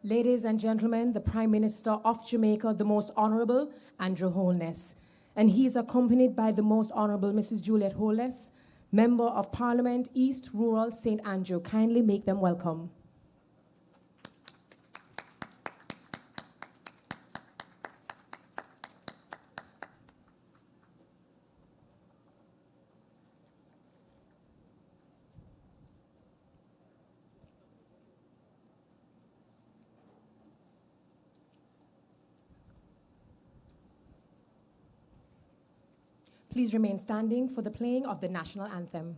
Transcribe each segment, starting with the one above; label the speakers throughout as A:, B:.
A: Ladies and gentlemen, the Prime Minister of Jamaica, the Most Honourable Andrew Holness. And he is accompanied by the Most Honourable Mrs. Juliet Holness, Member of Parliament, East Rural St. Andrew. Kindly make them welcome. Please remain standing for the playing of the national anthem.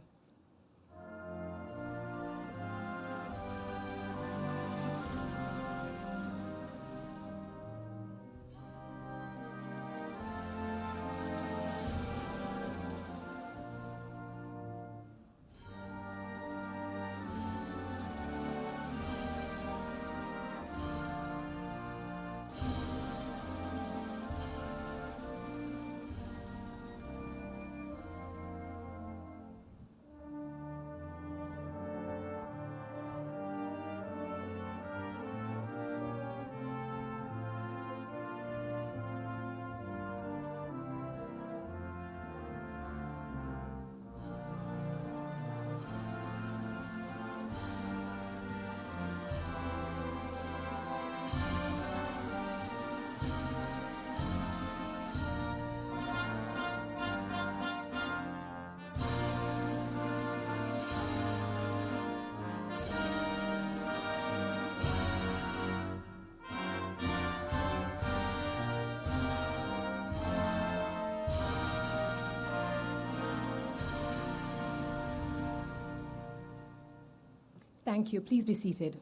A: Thank you. Please be seated.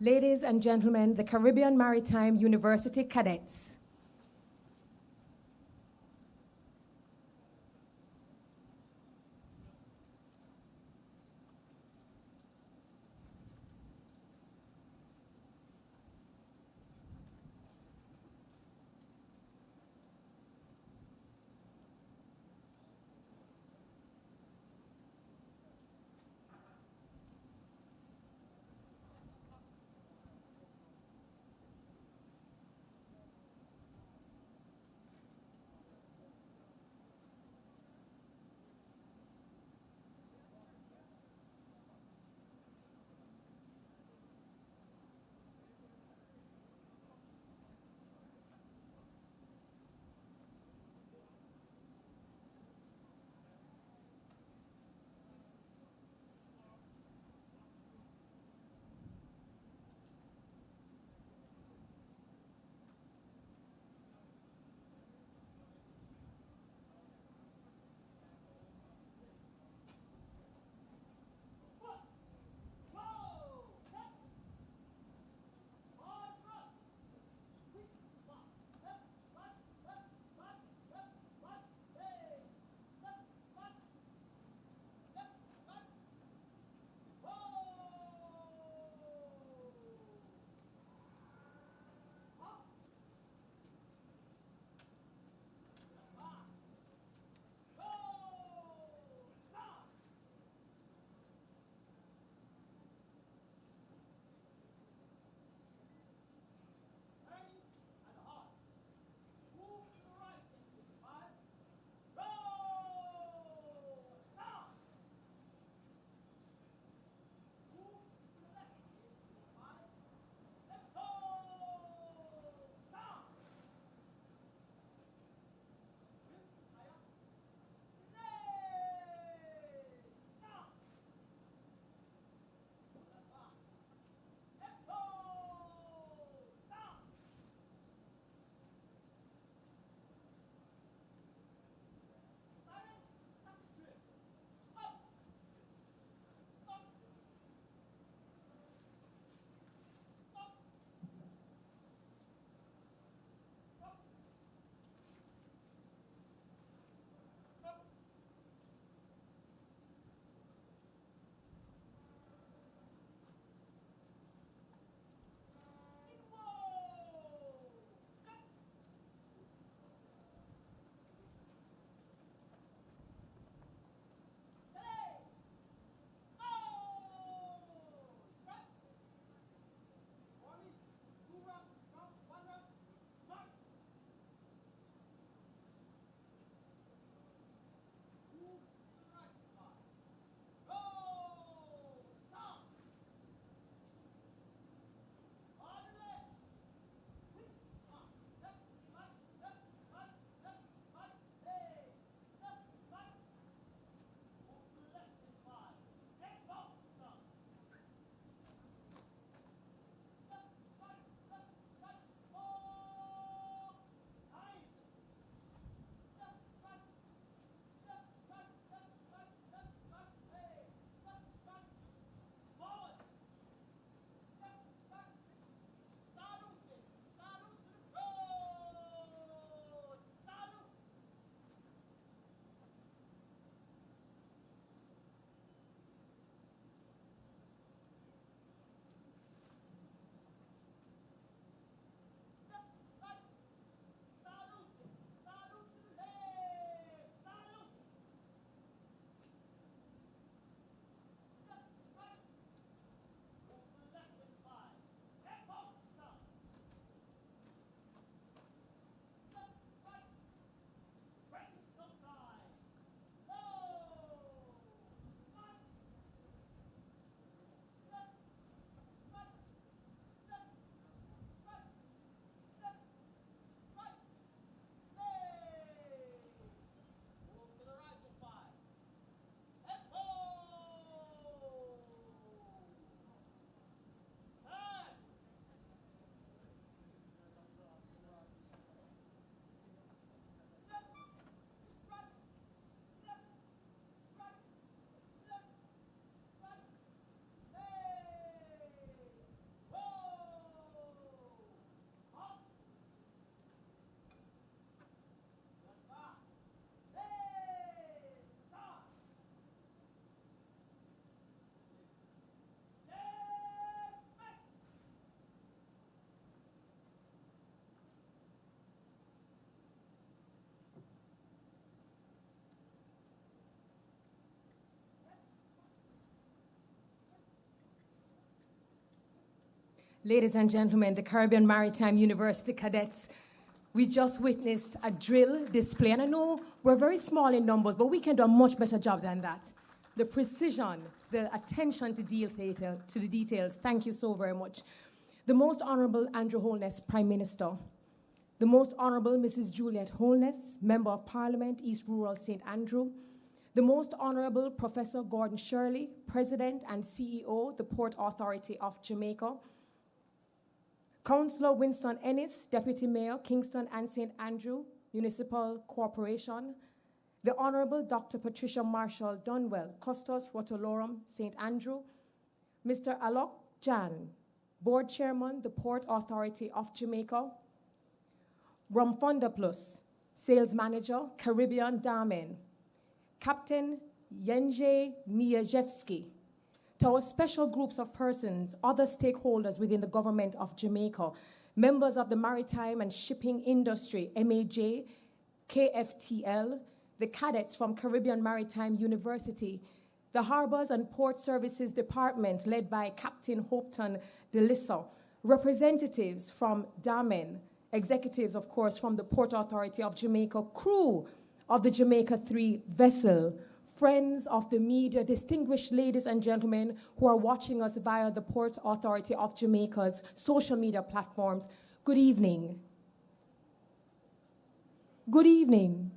A: Ladies and gentlemen, the Caribbean Maritime University cadets. Ladies and gentlemen, the Caribbean Maritime University cadets, we just witnessed a drill display. And I know we're very small in numbers, but we can do a much better job than that. The precision, the attention to the details, thank you so very much. The Most Honourable Andrew Holness, Prime Minister. The Most Honourable Mrs. Juliet Holness, Member of Parliament, East Rural St. Andrew. The Most Honourable Professor Gordon Shirley, President and CEO, the Port Authority of Jamaica. Councillor Winston Ennis, Deputy Mayor, Kingston and St. Andrew Municipal Corporation. The Honourable Dr. Patricia Marshall Dunwell, Custos Rotolorum, St. Andrew. Mr. Alok Jan, Board Chairman, the Port Authority of Jamaica. Rumfunda Plus, Sales Manager, Caribbean Damen. Captain Yenje Mijewski. To our special groups of persons, other stakeholders within the government of Jamaica, members of the maritime and shipping industry, MAJ, KFTL, the cadets from Caribbean Maritime University, the Harbours and Port Services Department led by Captain Hopton DeLissa, representatives from Damen, executives, of course, from the Port Authority of Jamaica, crew of the Jamaica 3 vessel, friends of the media, distinguished ladies and gentlemen who are watching us via the Port Authority of Jamaica's social media platforms, good evening. Good evening,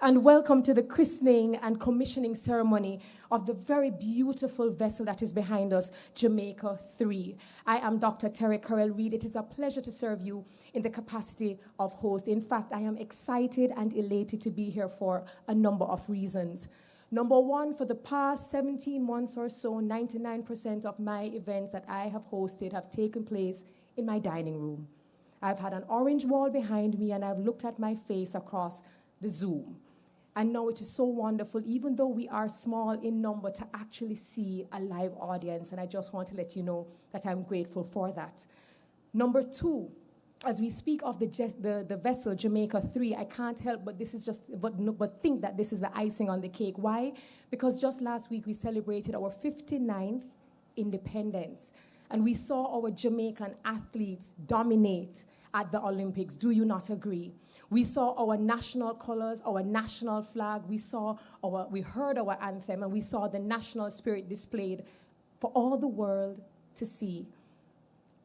A: and welcome to the christening and commissioning ceremony of the very beautiful vessel that is behind us, Jamaica 3. I am Dr. Terry Carell-Reid. It is a pleasure to serve you in the capacity of host. In fact, I am excited and elated to be here for a number of reasons. Number one, for the past 17 months or so, 99% of my events that I have hosted have taken place in my dining room. I've had an orange wall behind me and I've looked at my face across the Zoom. And now it is so wonderful, even though we are small in number, to actually see a live audience. And I just want to let you know that I'm grateful for that. Number two, as we speak of the vessel Jamaica 3, I can't help but think that this is the icing on the cake. Why? Because just last week we celebrated our 59th independence, and we saw our Jamaican athletes dominate at the Olympics. Do you not agree? We saw our national colors, our national flag. We heard our anthem, and we saw the national spirit displayed for all the world to see.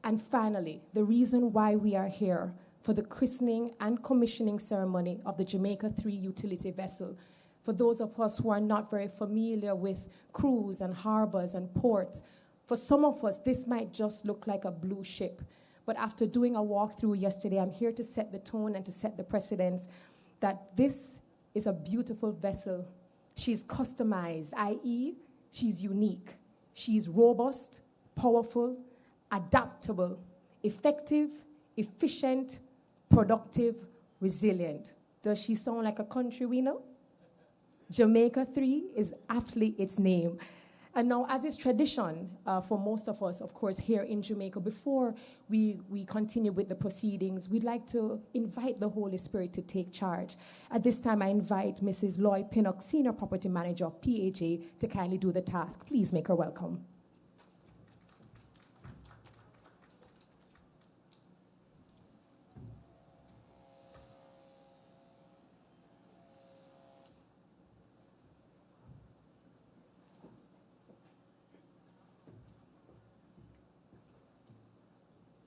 A: And finally, the reason why we are here for the christening and commissioning ceremony of the Jamaica 3 utility vessel. For those of us who are not very familiar with cruise and harbors and ports, for some of us, this might just look like a blue ship. But after doing a walkthrough yesterday, I'm here to set the tone and to set the precedence that this is a beautiful vessel. She's customized, i.e., she's unique. She's robust, powerful, adaptable, effective, efficient, productive, resilient. Does she sound like a country we know? Jamaica 3 is aptly its name. And now, as is tradition for most of us, of course, here in Jamaica, before we continue with the proceedings, we'd like to invite the Holy Spirit to take charge. At this time, I invite Mrs. Lloyd Pinnock, Senior Property Manager of PHA, to kindly do the task. Please make her welcome.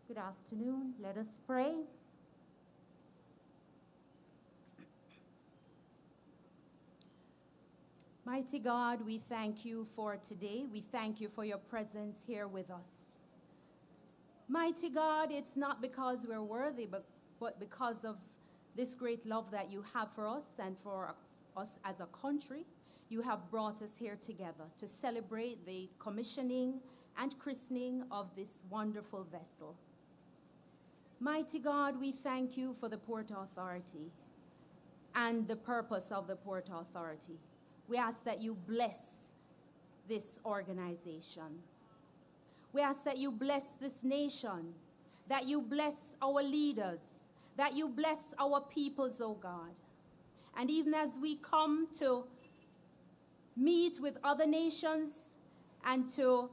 B: Good afternoon. Let us pray. Mighty God, we thank you for today. We thank you for your presence here with us. Mighty God, it's not because we're worthy, but because of this great love that you have for us and for us as a country. You have brought us here together to celebrate the commissioning and christening of this wonderful vessel. Mighty God, we thank you for the Port Authority and the purpose of the Port Authority. We ask that you bless this organization. We ask that you bless this nation, that you bless our leaders, that you bless our peoples, oh God. And even as we come to meet with other nations and to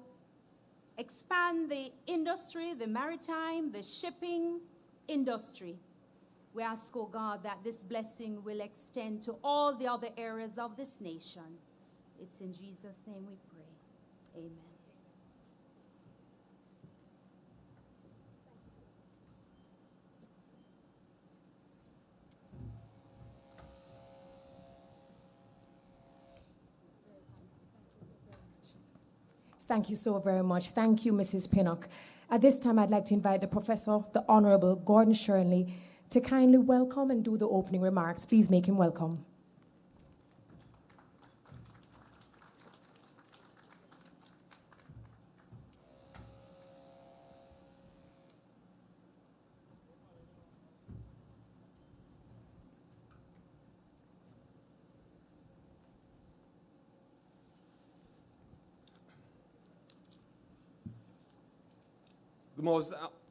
B: expand the industry, the maritime, the shipping industry. We ask, oh God, that this blessing will extend to all the other areas of this nation. It's in Jesus' name we pray. Amen.
A: Thank you so very much. Thank you, Mrs. Pinnock. At this time, I'd like to invite the Professor, the Honourable Gordon Shirley, to kindly welcome and do the opening remarks. Please make him welcome.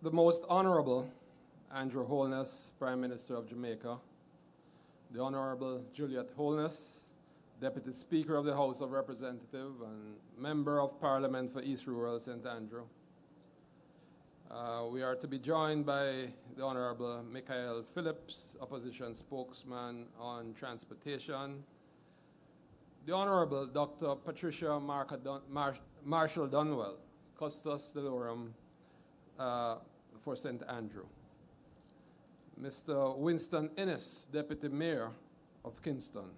C: The most Honourable Andrew Holness, Prime Minister of Jamaica, the Honourable Juliet Holness, Deputy Speaker of the House of Representatives and Member of Parliament for East Rural St. Andrew. We are to be joined by the Honourable Michael Phillips, Opposition Spokesman on Transportation, the Honourable Dr. Patricia Marshall Dunwell, Custos Delorum for St. Andrew. Mr. Winston Innes, Deputy Mayor of Kingston.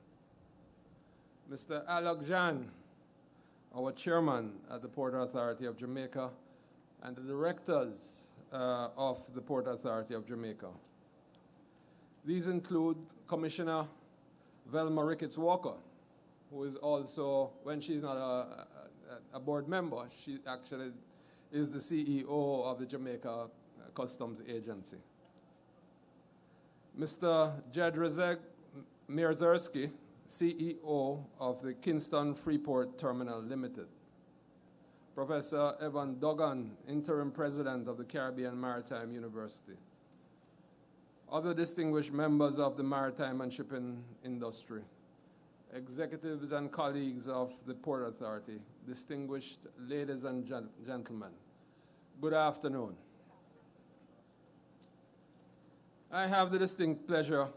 C: Mr. Alok Jan, our Chairman at the Port Authority of Jamaica, and the Directors of the Port Authority of Jamaica. These include Commissioner Velma Ricketts-Walker, who is also, when she's not a board member, she actually is the CEO of the Jamaica Customs Agency. Mr. Jedrzejek Mierzerski, CEO of the Kingston Freeport Terminal Limited. Professor Evan Duggan, Interim President of the Caribbean Maritime University. Other distinguished members of the maritime and shipping industry. Executives and colleagues of the Port Authority, distinguished ladies and gentlemen, good afternoon. I have the distinct pleasure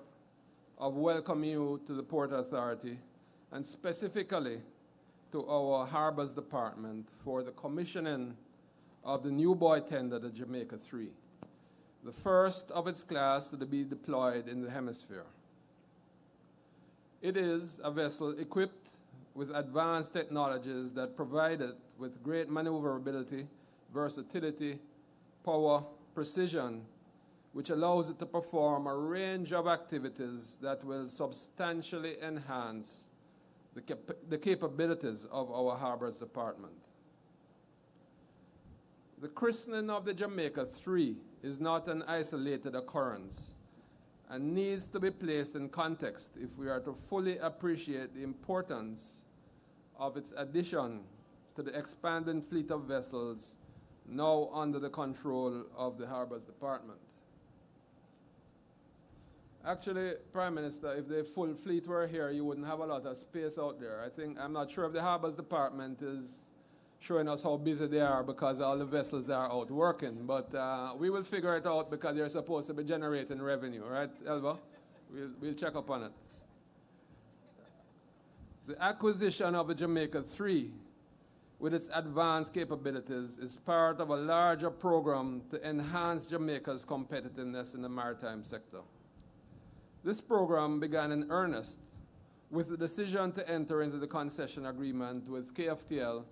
C: of welcoming you to the Port Authority and specifically to our Harbours Department for the commissioning of the new buoy tender, the Jamaica 3, the first of its class to be deployed in the hemisphere. It is a vessel equipped with advanced technologies that provide it with great maneuverability, versatility, power, precision, which allows it to perform a range of activities that will substantially enhance the capabilities of our Harbours Department. The christening of the Jamaica 3 is not an isolated occurrence and needs to be placed in context if we are to fully appreciate the importance of its addition to the expanding fleet of vessels now under the control of the Harbours Department. Actually, Prime Minister, if the full fleet were here, you wouldn't have a lot of space out there. I'm not sure if the Harbours Department is showing us how busy they are because all the vessels are out working, but we will figure it out because they're supposed to be generating revenue, right, Elva? We'll check up on it. The acquisition of the Jamaica 3 with its advanced capabilities is part of a larger program to enhance Jamaica's competitiveness in the maritime sector. This program began in earnest with the decision to enter into the concession agreement with KFTL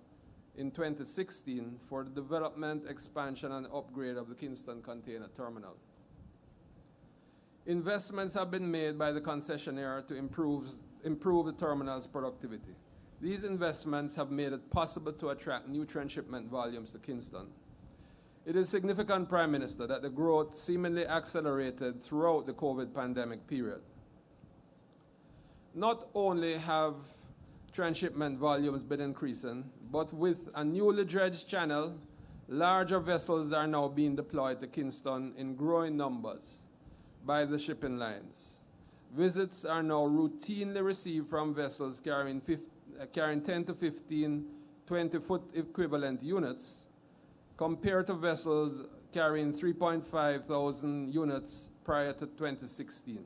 C: in 2016 for the development, expansion, and upgrade of the Kingston Container Terminal. Investments have been made by the concessionaire to improve the terminal's productivity. These investments have made it possible to attract new transshipment volumes to Kingston. It is significant, Prime Minister, that the growth seemingly accelerated throughout the COVID pandemic period. Not only have transshipment volumes been increasing, but with a newly dredged channel, larger vessels are now being deployed to Kingston in growing numbers by the shipping lines. Visits are now routinely received from vessels carrying 10 to 15 20-foot equivalent units, compared to vessels carrying 3.5 thousand units prior to 2016.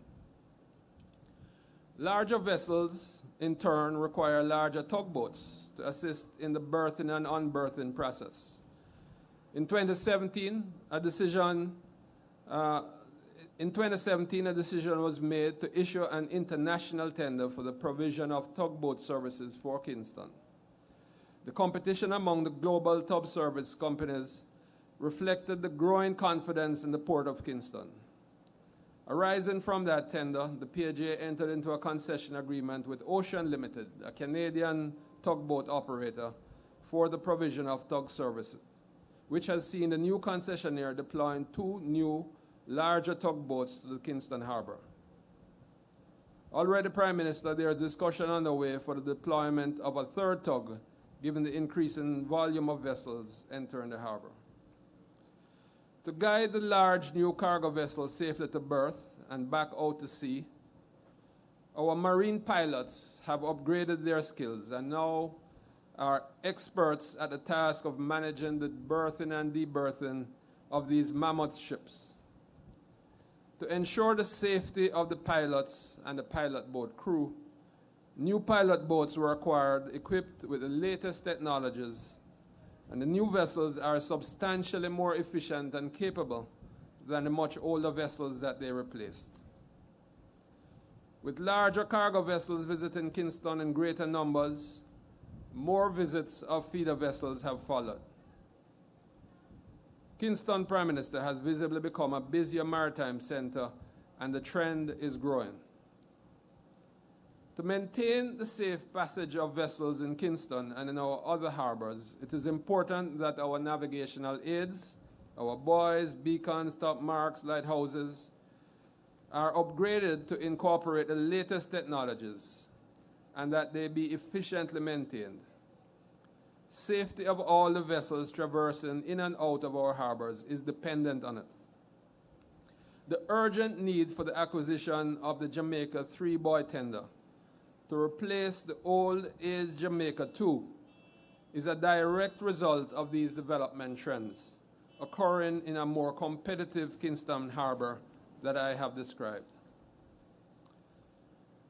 C: Larger vessels, in turn, require larger tugboats to assist in the berthing and unberthing process. In 2017, a decision was made to issue an international tender for the provision of tugboat services for Kingston. The competition among the global tug service companies reflected the growing confidence in the Port of Kingston. Arising from that tender, the PAJ entered into a concession agreement with Ocean Limited, a Canadian tugboat operator, for the provision of tug services, which has seen the new concessionaire deploying 2 new, larger tugboats to the Kingston Harbour. Already, Prime Minister, there is discussion underway for the deployment of a 3rd tug, given the increase in volume of vessels entering the harbour. To guide the large new cargo vessels safely to berth and back out to sea, our marine pilots have upgraded their skills and now are experts at the task of managing the berthing and deberthing of these mammoth ships. To ensure the safety of the pilots and the pilot boat crew, new pilot boats were acquired equipped with the latest technologies, and the new vessels are substantially more efficient and capable than the much older vessels that they replaced. With larger cargo vessels visiting Kingston in greater numbers, more visits of feeder vessels have followed. Kingston, Prime Minister, has visibly become a busier maritime center, and the trend is growing. To maintain the safe passage of vessels in Kingston and in our other harbors, it is important that our navigational aids, our buoys, beacons, top marks, lighthouses, are upgraded to incorporate the latest technologies and that they be efficiently maintained. Safety of all the vessels traversing in and out of our harbors is dependent on it. The urgent need for the acquisition of the Jamaica 3-buoy tender to replace the old age Jamaica 2 is a direct result of these development trends occurring in a more competitive Kingston Harbour that I have described.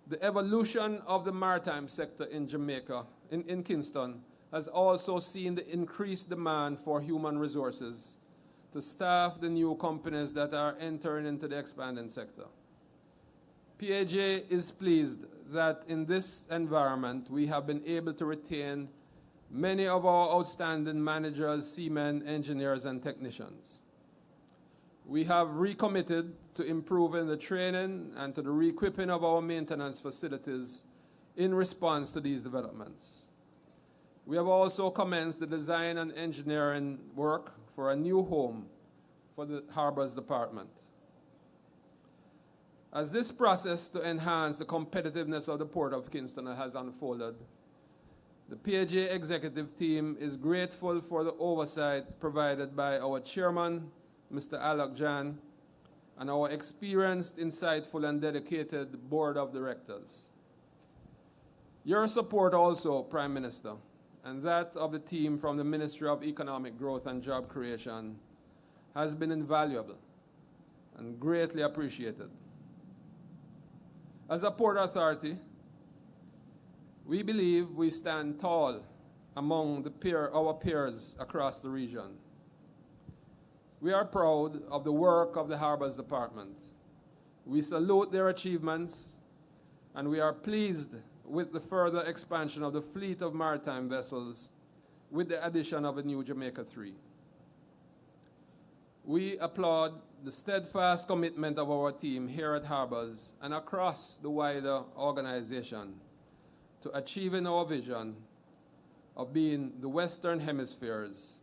C: The evolution of the maritime sector in Jamaica, in Kingston, has also seen the increased demand for human resources to staff the new companies that are entering into the expanding sector. PAJ is pleased that in this environment we have been able to retain many of our outstanding managers, seamen, engineers, and technicians. We have recommitted to improving the training and to the re-equipping of our maintenance facilities in response to these developments. We have also commenced the design and engineering work for a new home for the Harbours Department. As this process to enhance the competitiveness of the Port of Kingston has unfolded, the PAJ executive team is grateful for the oversight provided by our chairman, Mr. Alok Jan, and our experienced, insightful, and dedicated board of directors. Your support also, Prime Minister, and that of the team from the Ministry of Economic Growth and Job Creation has been invaluable and greatly appreciated. As a Port Authority, we believe we stand tall among our peers across the region. We are proud of the work of the Harbours Department. We salute their achievements, and we are pleased with the further expansion of the fleet of maritime vessels with the addition of a new Jamaica 3. We applaud the steadfast commitment of our team here at Harbours and across the wider organization to achieving our vision of being the Western Hemisphere's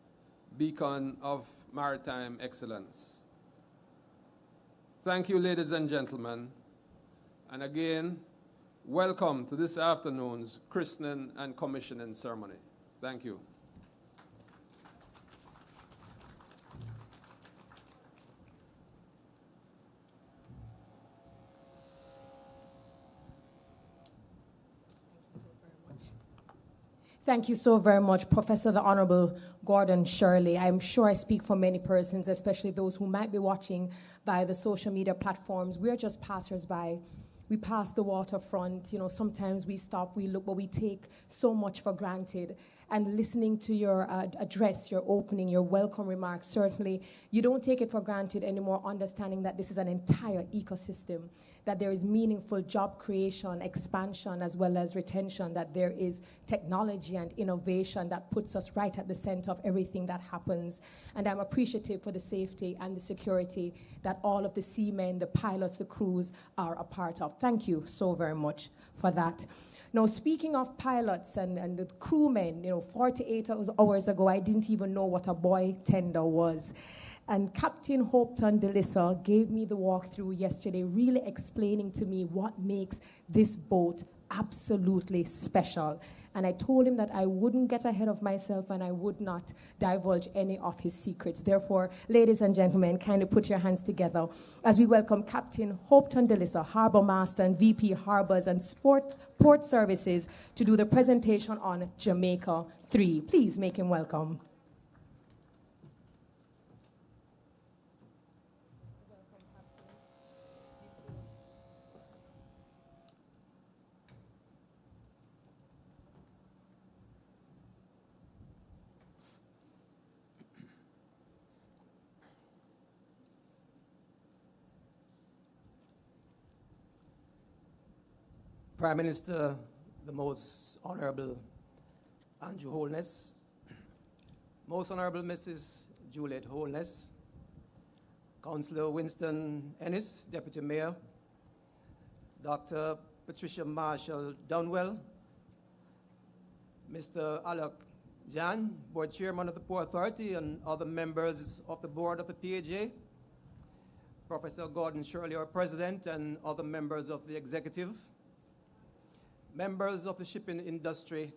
C: beacon of maritime excellence. Thank you, ladies and gentlemen, and again, welcome to this afternoon's christening and commissioning ceremony. Thank you.
A: Thank you so very much, Professor the Honourable Gordon Shirley. I'm sure I speak for many persons, especially those who might be watching by the social media platforms. We're just passers-by. We pass the waterfront. You know, sometimes we stop, we look, but we take so much for granted. And listening to your address, your opening, your welcome remarks, certainly you don't take it for granted anymore, understanding that this is an entire ecosystem, that there is meaningful job creation, expansion, as well as retention, that there is technology and innovation that puts us right at the center of everything that happens. And I'm appreciative for the safety and the security that all of the seamen, the pilots, the crews are a part of. Thank you so very much for that. Now, speaking of pilots and the crewmen, you know, 48 hours ago, I didn't even know what a boy tender was. And Captain Hopeton Delissa gave me the walkthrough yesterday, really explaining to me what makes this boat absolutely special. And I told him that I wouldn't get ahead of myself and I would not divulge any of his secrets. Therefore, ladies and gentlemen, kindly put your hands together as we welcome Captain Hopeton Delissa, Harbour Master and VP Harbours and Port Services, to do the presentation on Jamaica 3. Please make him welcome.
D: Prime Minister, the Most Honourable Andrew Holness, Most Honourable Mrs. Juliet Holness, Councillor Winston Ennis, Deputy Mayor, Dr. Patricia Marshall Dunwell, Mr. Alok Jan, Board Chairman of the Port Authority, and other members of the Board of the PAJ, Professor Gordon Shirley, our President, and other members of the Executive, members of the shipping industry,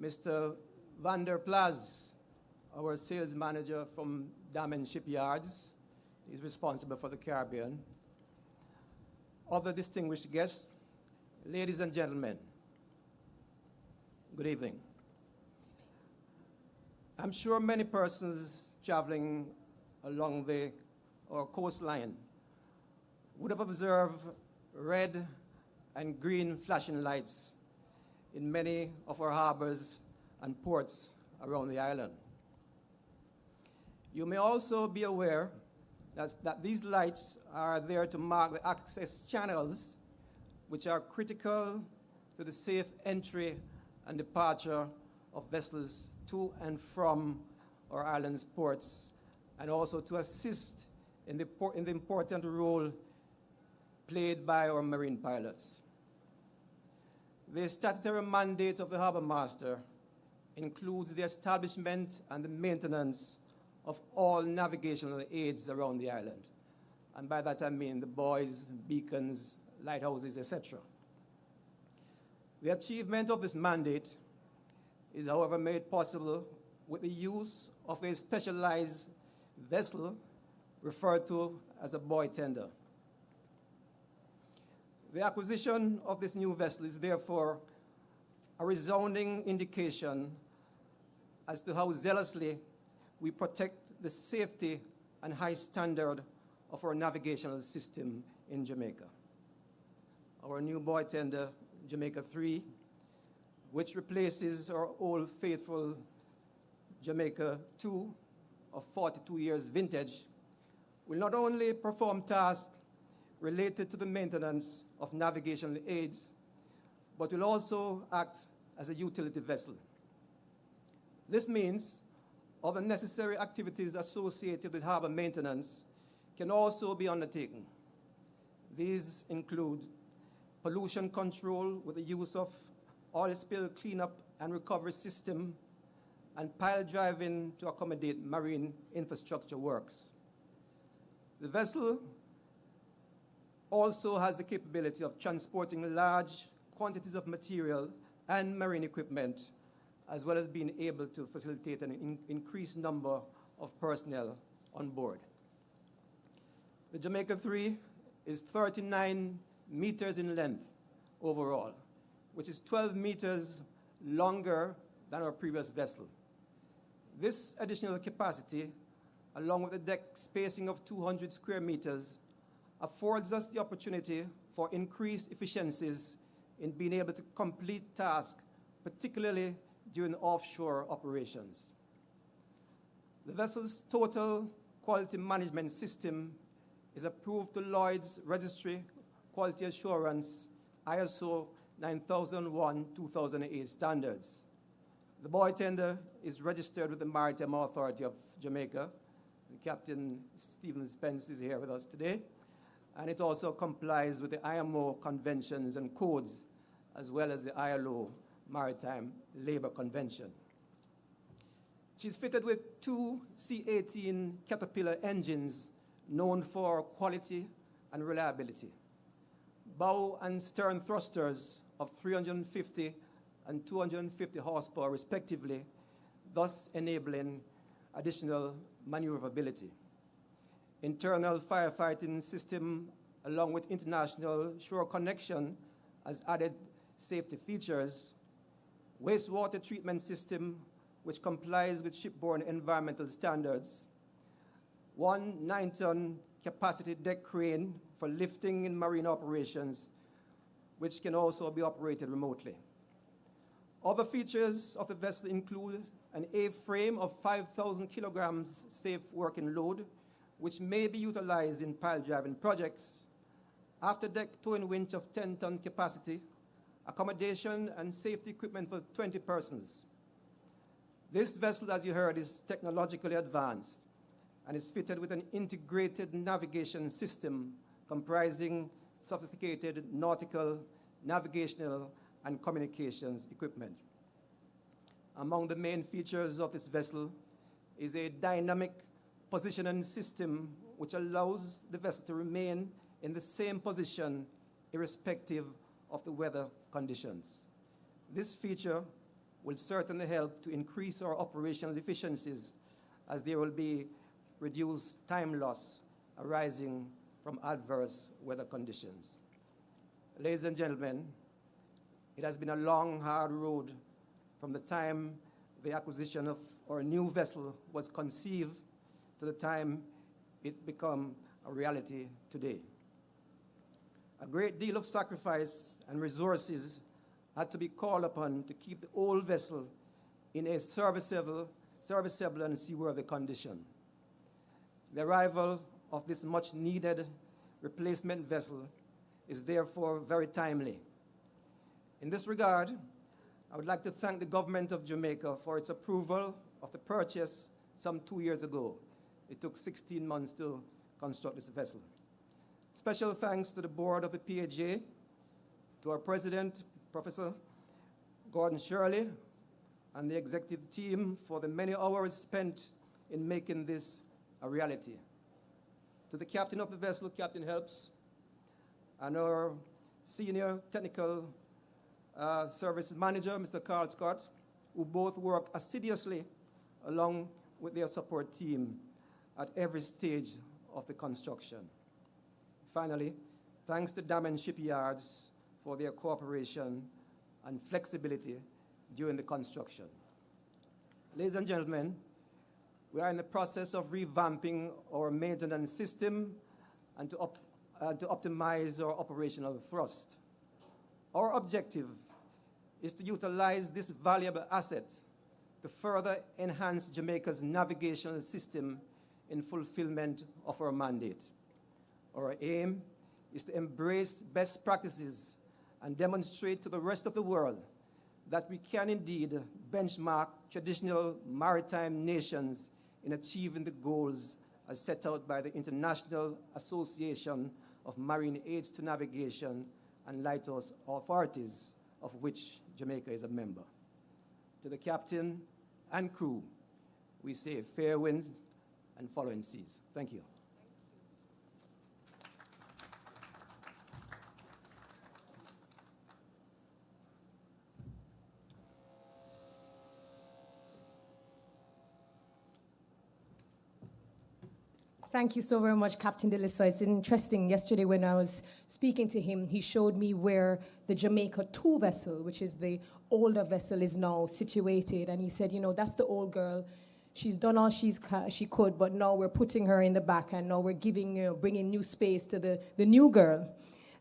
D: Mr. Van der Plas, our sales manager from Damen Shipyards. He's responsible for the Caribbean. Other distinguished guests, ladies and gentlemen, good evening. I'm sure many persons traveling along our coastline would have observed red and green flashing lights in many of our harbors and ports around the island. You may also be aware that these lights are there to mark the access channels which are critical to the safe entry and departure of vessels to and from our island's ports, and also to assist in the important role played by our marine pilots. The statutory mandate of the Harbour Master includes the establishment and the maintenance of all navigational aids around the island. And by that I mean the buoys, beacons, lighthouses, etc. The achievement of this mandate is, however, made possible with the use of a specialized vessel referred to as a buoy tender. The acquisition of this new vessel is therefore a resounding indication as to how zealously we protect the safety and high standard of our navigational system in Jamaica. Our new buoy tender, Jamaica 3, which replaces our old faithful Jamaica 2 of 42 years vintage, will not only perform tasks related to the maintenance of navigational aids, but will also act as a utility vessel. This means all the necessary activities associated with harbor maintenance can also be undertaken. These include pollution control with the use of oil spill cleanup and recovery system, and pile driving to accommodate marine infrastructure works. The vessel also has the capability of transporting large quantities of material and marine equipment, as well as being able to facilitate an increased number of personnel on board. The Jamaica 3 is 39 meters in length overall, which is 12 meters longer than our previous vessel. This additional capacity, along with the deck spacing of 200 square meters, affords us the opportunity for increased efficiencies in being able to complete tasks, particularly during offshore operations. The vessel's total quality management system is approved to Lloyd's Registry Quality Assurance ISO 9001-2008 standards. The buoy tender is registered with the Maritime Authority of Jamaica. Captain Stephen Spence is here with us today. And it also complies with the IMO conventions and codes, as well as the ILO Maritime Labor Convention. She's fitted with two C-18 Caterpillar engines known for quality and reliability, bow and stern thrusters of 350 and 250 horsepower respectively, thus enabling additional maneuverability. Internal firefighting system, along with international shore connection, has added safety features. Wastewater treatment system, which complies with shipborne environmental standards. One 9-ton capacity deck crane for lifting in marine operations, which can also be operated remotely. Other features of the vessel include an A-frame of 5,000 kilograms safe working load, which may be utilized in pile driving projects, after-deck towing winch of 10-ton capacity, accommodation and safety equipment for 20 persons. This vessel, as you heard, is technologically advanced and is fitted with an integrated navigation system comprising sophisticated nautical, navigational, and communications equipment. Among the main features of this vessel is a dynamic positioning system which allows the vessel to remain in the same position irrespective of the weather conditions. This feature will certainly help to increase our operational efficiencies, as there will be reduced time loss arising from adverse weather conditions. Ladies and gentlemen, it has been a long, hard road from the time the acquisition of our new vessel was conceived to the time it became a reality today. A great deal of sacrifice and resources had to be called upon to keep the old vessel in a serviceable and seaworthy condition. The arrival of this much-needed replacement vessel is therefore very timely. In this regard, I would like to thank the government of Jamaica for its approval of the purchase some 2 years ago. It took 16 months to construct this vessel. Special thanks to the board of the PAJ, to our president, Professor Gordon Shirley, and the executive team for the many hours spent in making this a reality. To the captain of the vessel, Captain Helps, and our senior technical services manager, Mr. Carl Scott, who both worked assiduously along with their support team at every stage of the construction. Finally, thanks to Dam and Shipyards for their cooperation and flexibility during the construction. Ladies and gentlemen, we are in the process of revamping our maintenance system and to optimize our operational thrust. Our objective is to utilize this valuable asset to further enhance Jamaica's navigational system in fulfillment of our mandate. Our aim is to embrace best practices and demonstrate to the rest of the world that we can indeed benchmark traditional maritime nations in achieving the goals as set out by the International Association of Marine Aids to Navigation and Lighthouse Authorities, of which Jamaica is a member. To the captain and crew, we say fair winds and following seas. Thank you.
A: Thank you so very much, Captain Delissa. It's interesting. Yesterday when I was speaking to him, he showed me where the Jamaica 2 vessel, which is the older vessel, is now situated. And he said, you know, that's the old girl. She's done all she could, but now we're putting her in the back, and now we're bringing new space to the new girl.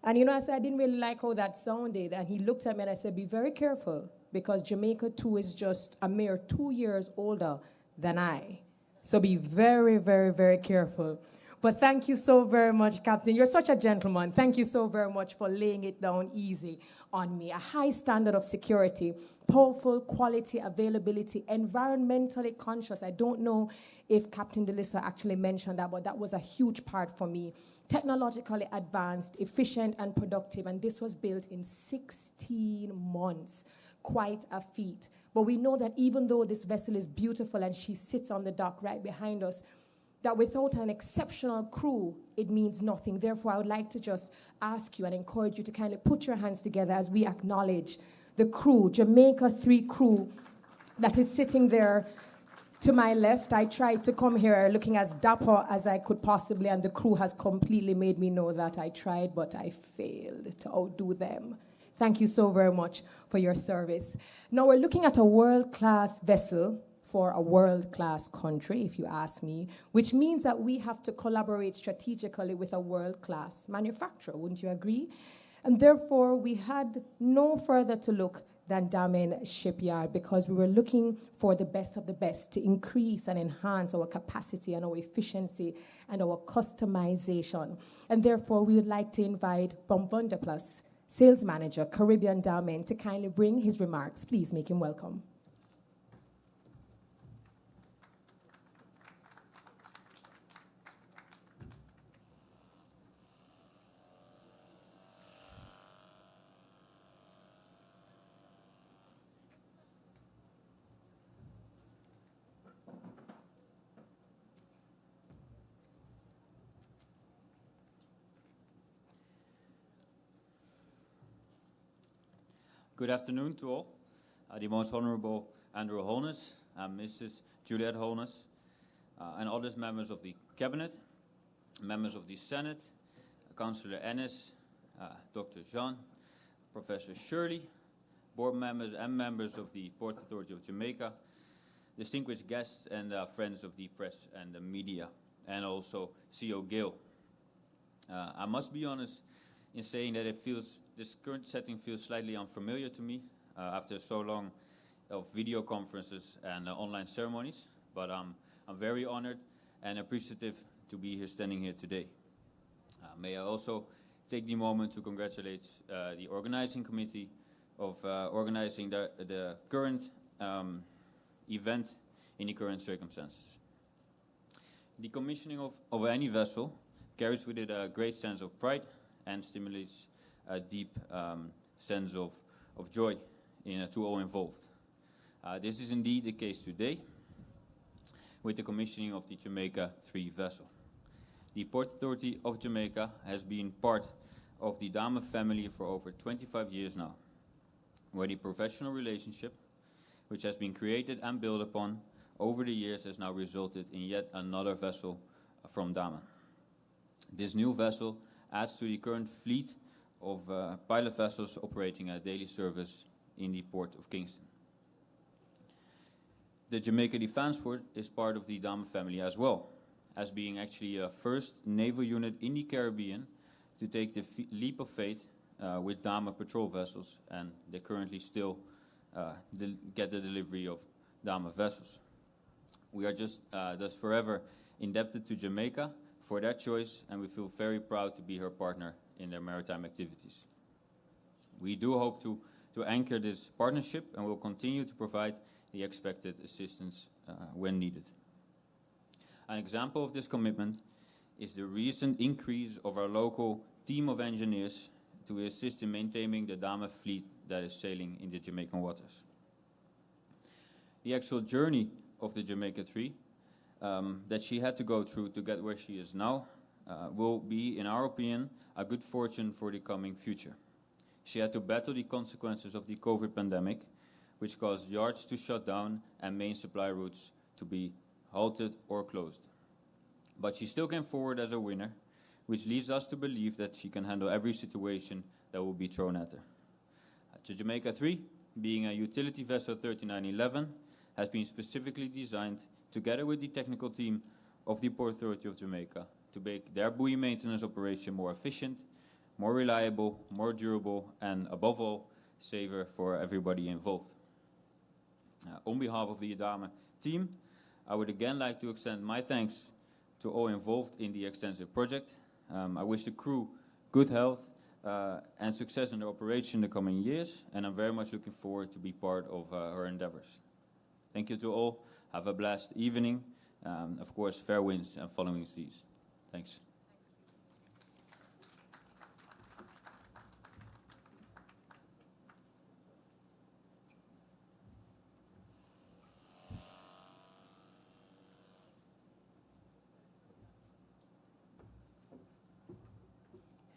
A: And, you know, I said, I didn't really like how that sounded. And he looked at me and I said, be very careful, because Jamaica 2 is just a mere 2 years older than I. So be very, very, very careful. But thank you so very much, Captain. You're such a gentleman. Thank you so very much for laying it down easy on me. A high standard of security, powerful quality, availability, environmentally conscious. I don't know if Captain Delissa actually mentioned that, but that was a huge part for me. Technologically advanced, efficient, and productive. And this was built in 16 months. Quite a feat. But we know that even though this vessel is beautiful and she sits on the dock right behind us, that without an exceptional crew, it means nothing. Therefore, I would like to just ask you and encourage you to kind of put your hands together as we acknowledge the crew, Jamaica 3 crew that is sitting there to my left. I tried to come here looking as dapper as I could possibly, and the crew has completely made me know that I tried, but I failed to outdo them. Thank you so very much for your service. Now we're looking at a world-class vessel for a world-class country, if you ask me, which means that we have to collaborate strategically with a world-class manufacturer, wouldn't you agree? And therefore, we had no further to look than Damen Shipyard, because we were looking for the best of the best to increase and enhance our capacity and our efficiency and our customization. And therefore, we would like to invite Bombunda Plus Sales Manager, Caribbean Damen, to kindly bring his remarks. Please make him welcome.
E: Good afternoon to all. The Most Honourable Andrew Holness, Mrs. Juliet Holness, and other members of the Cabinet, members of the Senate, Councillor Ennis, Dr. Jean, Professor Shirley, board members and members of the Port Authority of Jamaica, distinguished guests and friends of the press and the media, and also CEO Gail. I must be honest in saying that this current setting feels slightly unfamiliar to me after so long of video conferences and online ceremonies, but I'm very honored and appreciative to be here standing here today. May I also take the moment to congratulate the organizing committee of organizing the current event in the current circumstances. The commissioning of any vessel carries with it a great sense of pride and stimulates a deep sense of joy to all involved. This is indeed the case today with the commissioning of the Jamaica 3 vessel. The Port Authority of Jamaica has been part of the Dame family for over 25 years now, where the professional relationship, which has been created and built upon over the years, has now resulted in yet another vessel from Dame. This new vessel adds to the current fleet of pilot vessels operating a daily service in the port of Kingston. The Jamaica Defence Force is part of the Dame family as well, as being actually a first naval unit in the Caribbean to take the leap of faith with Dame patrol vessels, and they currently still get the delivery of Dame vessels. We are just thus forever indebted to Jamaica for that choice, and we feel very proud to be her partner in their maritime activities. We do hope to anchor this partnership and will continue to provide the expected assistance when needed. An example of this commitment is the recent increase of our local team of engineers to assist in maintaining the Dame fleet that is sailing in the Jamaican waters. The actual journey of the Jamaica 3 that she had to go through to get where she is now will be, in our opinion, a good fortune for the coming future. She had to battle the consequences of the COVID pandemic, which caused yards to shut down and main supply routes to be halted or closed. But she still came forward as a winner, which leads us to believe that she can handle every situation that will be thrown at her. The Jamaica 3, being a utility vessel 3911, has been specifically designed together with the technical team of the Port Authority of Jamaica to make their buoy maintenance operation more efficient, more reliable, more durable, and above all, safer for everybody involved. On behalf of the Idame team, I would again like to extend my thanks to all involved in the extensive project. I wish the crew good health and success in the operation in the coming years, and I'm very much looking forward to be part of her endeavors. Thank you to all. Have a blessed evening. Of course, fair winds and following seas. Thanks.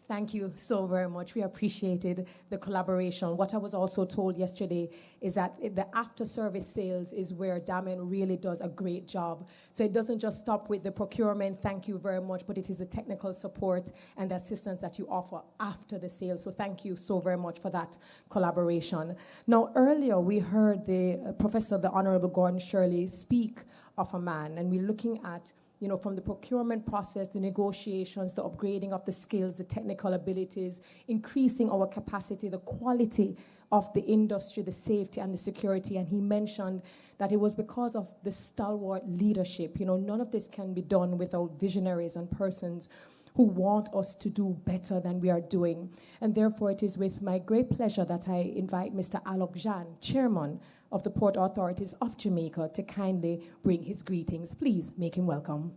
A: Thank you so very much. We appreciated the collaboration. What I was also told yesterday is that the after-service sales is where Damen really does a great job. So it doesn't just stop with the procurement, thank you very much, but it is the technical support and the assistance that you offer after the sale. So thank you so very much for that collaboration. Now, earlier we heard the Professor, the Honourable Gordon Shirley, speak of a man, and we're looking at from the procurement process, the negotiations, the upgrading of the skills, the technical abilities, increasing our capacity, the quality of the industry, the safety and the security. And he mentioned that it was because of the stalwart leadership. None of this can be done without visionaries and persons who want us to do better than we are doing. And therefore, it is with my great pleasure that I invite Mr. Alok Jan, Chairman of the Port Authorities of Jamaica, to kindly bring his greetings. Please make him welcome.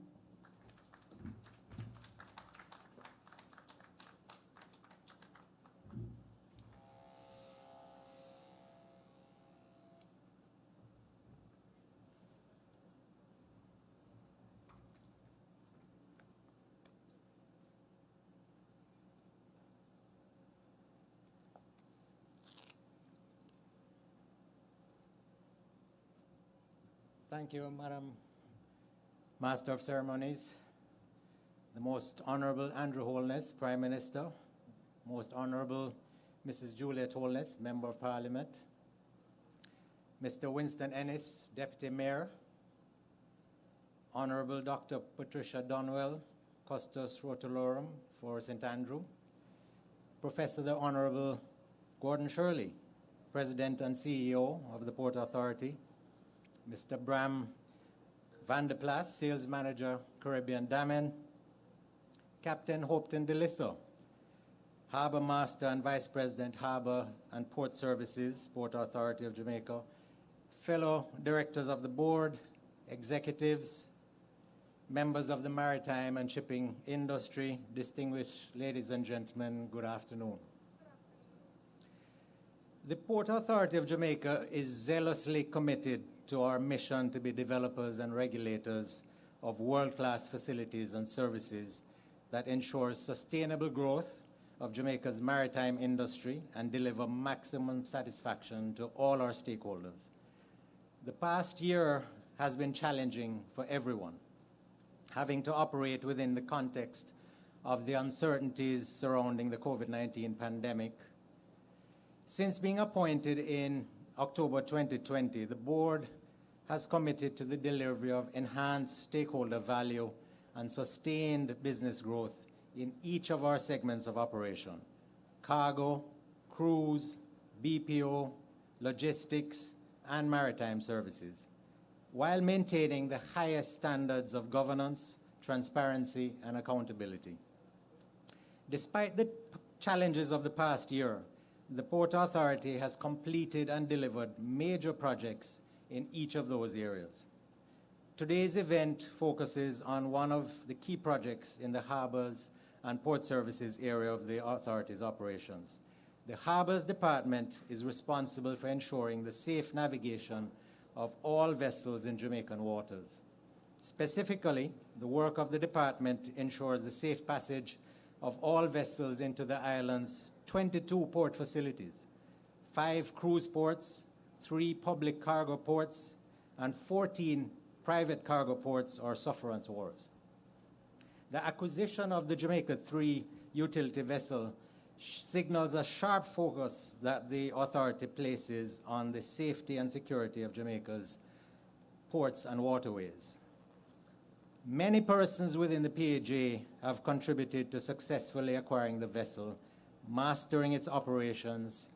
F: Thank you, Madam Master of Ceremonies, the Most Honourable Andrew Holness, Prime Minister, Most Honourable Mrs. Juliet Holness, Member of Parliament, Mr. Winston Ennis, Deputy Mayor, Honourable Dr. Patricia Donwell, Custos Rotolorum for St. Andrew, Professor the Honourable Gordon Shirley, President and CEO of the Port Authority, Mr. Bram van der Plas, Sales Manager, Caribbean Damen, Captain Hopton DeLisso, Harbour Master and Vice President, Harbour and Port Services, Port Authority of Jamaica, fellow directors of the board, executives, members of the maritime and shipping industry, distinguished ladies and gentlemen, good afternoon. The Port Authority of Jamaica is zealously committed to our mission to be developers and regulators of world-class facilities and services that ensures sustainable growth of Jamaica's maritime industry and deliver maximum satisfaction to all our stakeholders. The past year has been challenging for everyone, having to operate within the context of the uncertainties surrounding the COVID-19 pandemic. Since being appointed in October 2020, the board has committed to the delivery of enhanced stakeholder value and sustained business growth in each of our segments of operation: cargo, cruise, BPO, logistics, and maritime services, while maintaining the highest standards of governance, transparency, and accountability. Despite the challenges of the past year, the Port Authority has completed and delivered major projects in each of those areas. Today's event focuses on one of the key projects in the Harbours and Port Services area of the Authority's operations. The Harbours Department is responsible for ensuring the safe navigation of all vessels in Jamaican waters. Specifically, the work of the department ensures the safe passage of all vessels into the island's 22 port facilities, 5 cruise ports, 3 public cargo ports, and 14 private cargo ports or sufferance wharves. The acquisition of the Jamaica 3 utility vessel signals a sharp focus that the authority places on the safety and security of Jamaica's ports and waterways. Many persons within the PAJ have contributed to successfully acquiring the vessel, mastering its operations,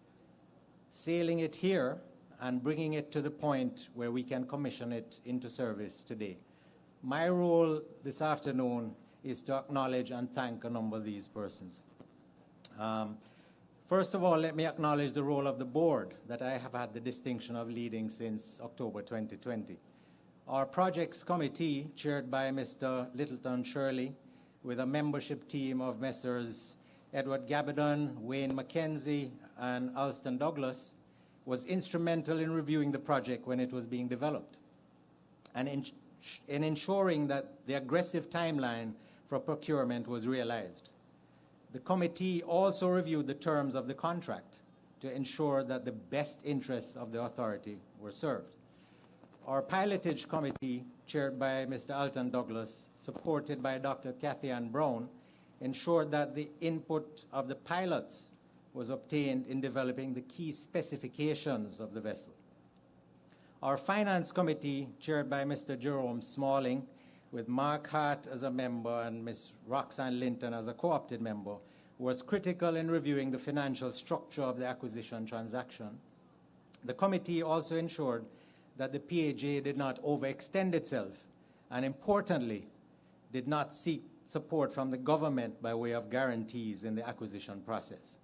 F: sailing it here, and bringing it to the point where we can commission it into service today. My role this afternoon is to acknowledge and thank a number of these persons. First of all, let me acknowledge the role of the board that I have had the distinction of leading since October 2020. Our projects committee, chaired by Mr. Littleton Shirley, with a membership team of Messrs. Edward Gabadon, Wayne McKenzie, and Alston Douglas, was instrumental in reviewing the project when it was being developed and in ensuring that the aggressive timeline for procurement was realized. The committee also reviewed the terms of the contract to ensure that the best interests of the authority were served. Our pilotage committee, chaired by Mr. Alton Douglas, supported by Dr. Kathy Ann Brown, ensured that the input of the pilots was obtained in developing the key specifications of the vessel. Our finance committee, chaired by Mr. Jerome Smalling, with Mark Hart as a member and Ms. Roxanne Linton as a co-opted member, was critical in reviewing the financial structure of the acquisition transaction. The committee also ensured that the PAJ did not overextend itself and, importantly, did not seek support from the government by way of guarantees in the acquisition process.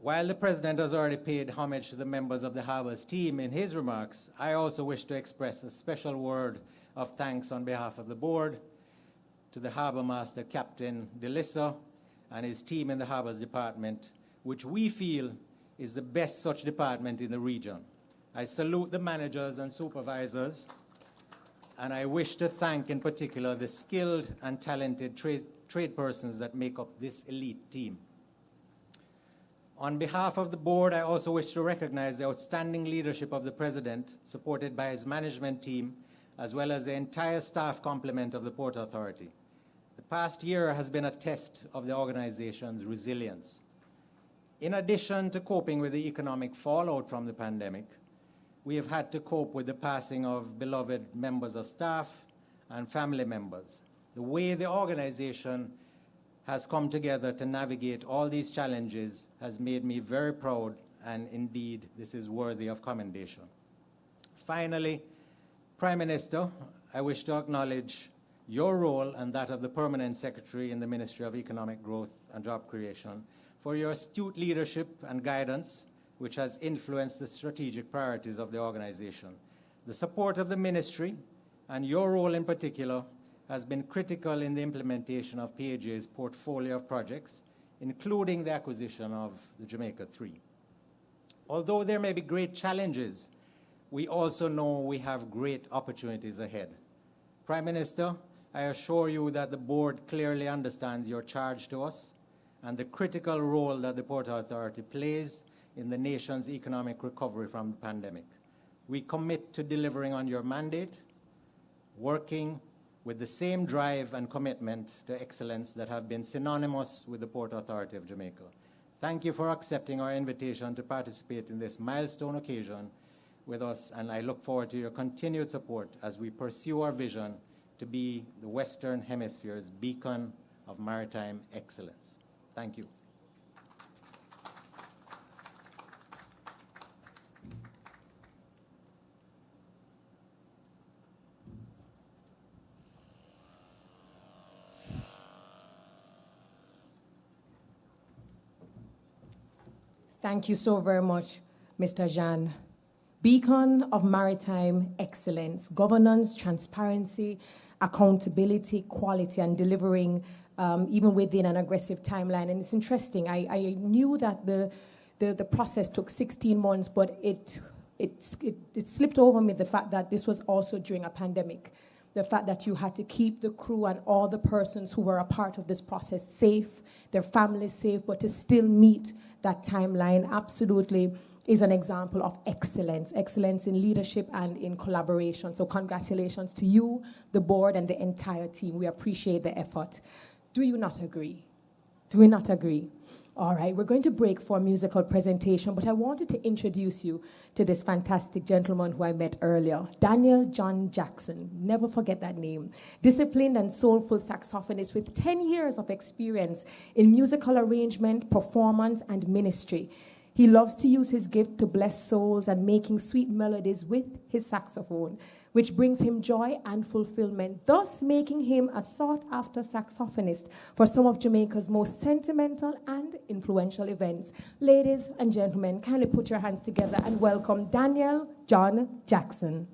F: While the President has already paid homage to the members of the Harbours team in his remarks, I also wish to express a special word of thanks on behalf of the board to the Harbour Master, Captain DeLissa, and his team in the Harbours Department, which we feel is the best such department in the region. I salute the managers and supervisors, and I wish to thank in particular the skilled and talented trade persons that make up this elite team. On behalf of the board, I also wish to recognize the outstanding leadership of the President, supported by his management team, as well as the entire staff complement of the Port Authority. The past year has been a test of the organization's resilience. In addition to coping with the economic fallout from the pandemic, we have had to cope with the passing of beloved members of staff and family members. The way the organization has come together to navigate all these challenges has made me very proud, and indeed, this is worthy of commendation. Finally, Prime Minister, I wish to acknowledge your role and that of the Permanent Secretary in the Ministry of Economic Growth and Job Creation for your astute leadership and guidance, which has influenced the strategic priorities of the organization. The support of the ministry and your role in particular has been critical in the implementation of PAJ's portfolio of projects, including the acquisition of the Jamaica 3. Although there may be great challenges, we also know we have great opportunities ahead. Prime Minister, I assure you that the board clearly understands your charge to us and the critical role that the Port Authority plays in the nation's economic recovery from the pandemic. We commit to delivering on your mandate, working with the same drive and commitment to excellence that have been synonymous with the Port Authority of Jamaica. Thank you for accepting our invitation to participate in this milestone occasion with us, and I look forward to your continued support as we pursue our vision to be the Western Hemisphere's beacon of maritime excellence. Thank you.
A: Thank you so very much, Mr. Jan. Beacon of maritime excellence, governance, transparency, accountability, quality, and delivering even within an aggressive timeline. And it's interesting, I knew that the process took 16 months, but it slipped over me the fact that this was also during a pandemic. The fact that you had to keep the crew and all the persons who were a part of this process safe, their families safe, but to still meet that timeline absolutely is an example of excellence, excellence in leadership and in collaboration. So congratulations to you, the board, and the entire team. We appreciate the effort. Do you not agree? Do we not agree? All right, we're going to break for a musical presentation, but I wanted to introduce you to this fantastic gentleman who I met earlier, Daniel John Jackson. Never forget that name. Disciplined and soulful saxophonist with 10 years of experience in musical arrangement, performance, and ministry. He loves to use his gift to bless souls and making sweet melodies with his saxophone, which brings him joy and fulfillment, thus making him a sought-after saxophonist for some of Jamaica's most sentimental and influential events. Ladies and gentlemen, kindly put your hands together and welcome Daniel John Jackson.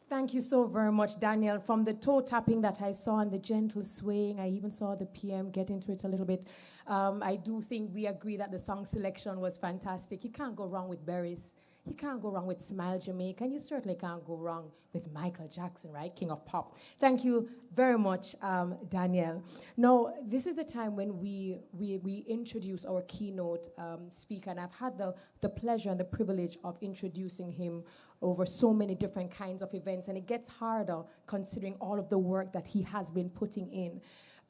A: Thank you so very much, Daniel. From the toe tapping that I saw and the gentle swaying, I even saw the PM get into it a little bit. I do think we agree that the song selection was fantastic. You can't go wrong with Berries. You can't go wrong with Smile Jamaica, and you certainly can't go wrong with Michael Jackson, right? King of pop. Thank you very much, Daniel. Now, this is the time when we introduce our keynote speaker, and I've had the pleasure and the privilege of introducing him over so many different kinds of events, and it gets harder considering all of the work that he has been putting in.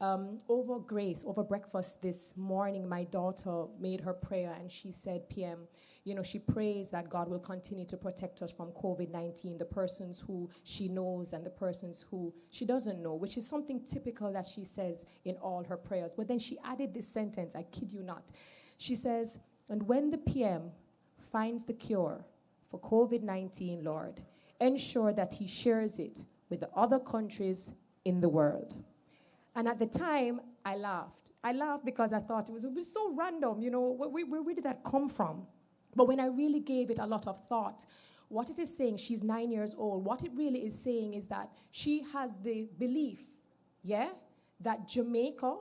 A: Over breakfast this morning, my daughter made her prayer, and she said, PM, you know, she prays that God will continue to protect us from COVID-19, the persons who she knows and the persons who she doesn't know, which is something typical that she says in all her prayers. But then she added this sentence, I kid you not. She says, and when the PM finds the cure for COVID-19, Lord, ensure that he shares it with the other countries in the world. And at the time, I laughed. I laughed because I thought it was so random, you know, where did that come from? But when I really gave it a lot of thought, what it is saying, she's 9 years old, what it really is saying is that she has the belief, that Jamaica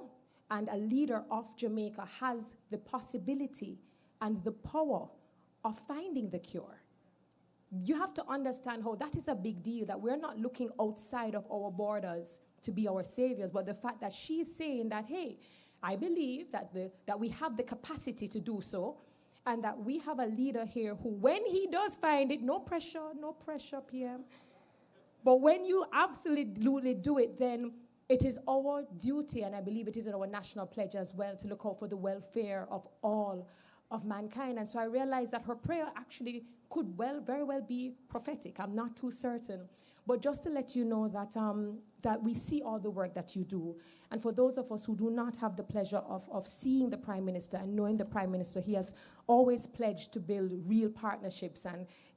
A: and a leader of Jamaica has the possibility and the power of finding the cure. You have to understand how that is a big deal, that we're not looking outside of our borders to be our saviors, but the fact that she's saying that, hey, I believe that we have the capacity to do so, and that we have a leader here who, when he does find it, no pressure, PM, but when you absolutely do it, then it is our duty, and I believe it is in our national pledge as well, to look out for the welfare of all of mankind. And so I realized that her prayer actually could very well be prophetic. I'm not too certain. But just to let you know that, that we see all the work that you do. And for those of us who do not have the pleasure of seeing the Prime Minister and knowing the Prime Minister, he has always pledged to build real partnerships.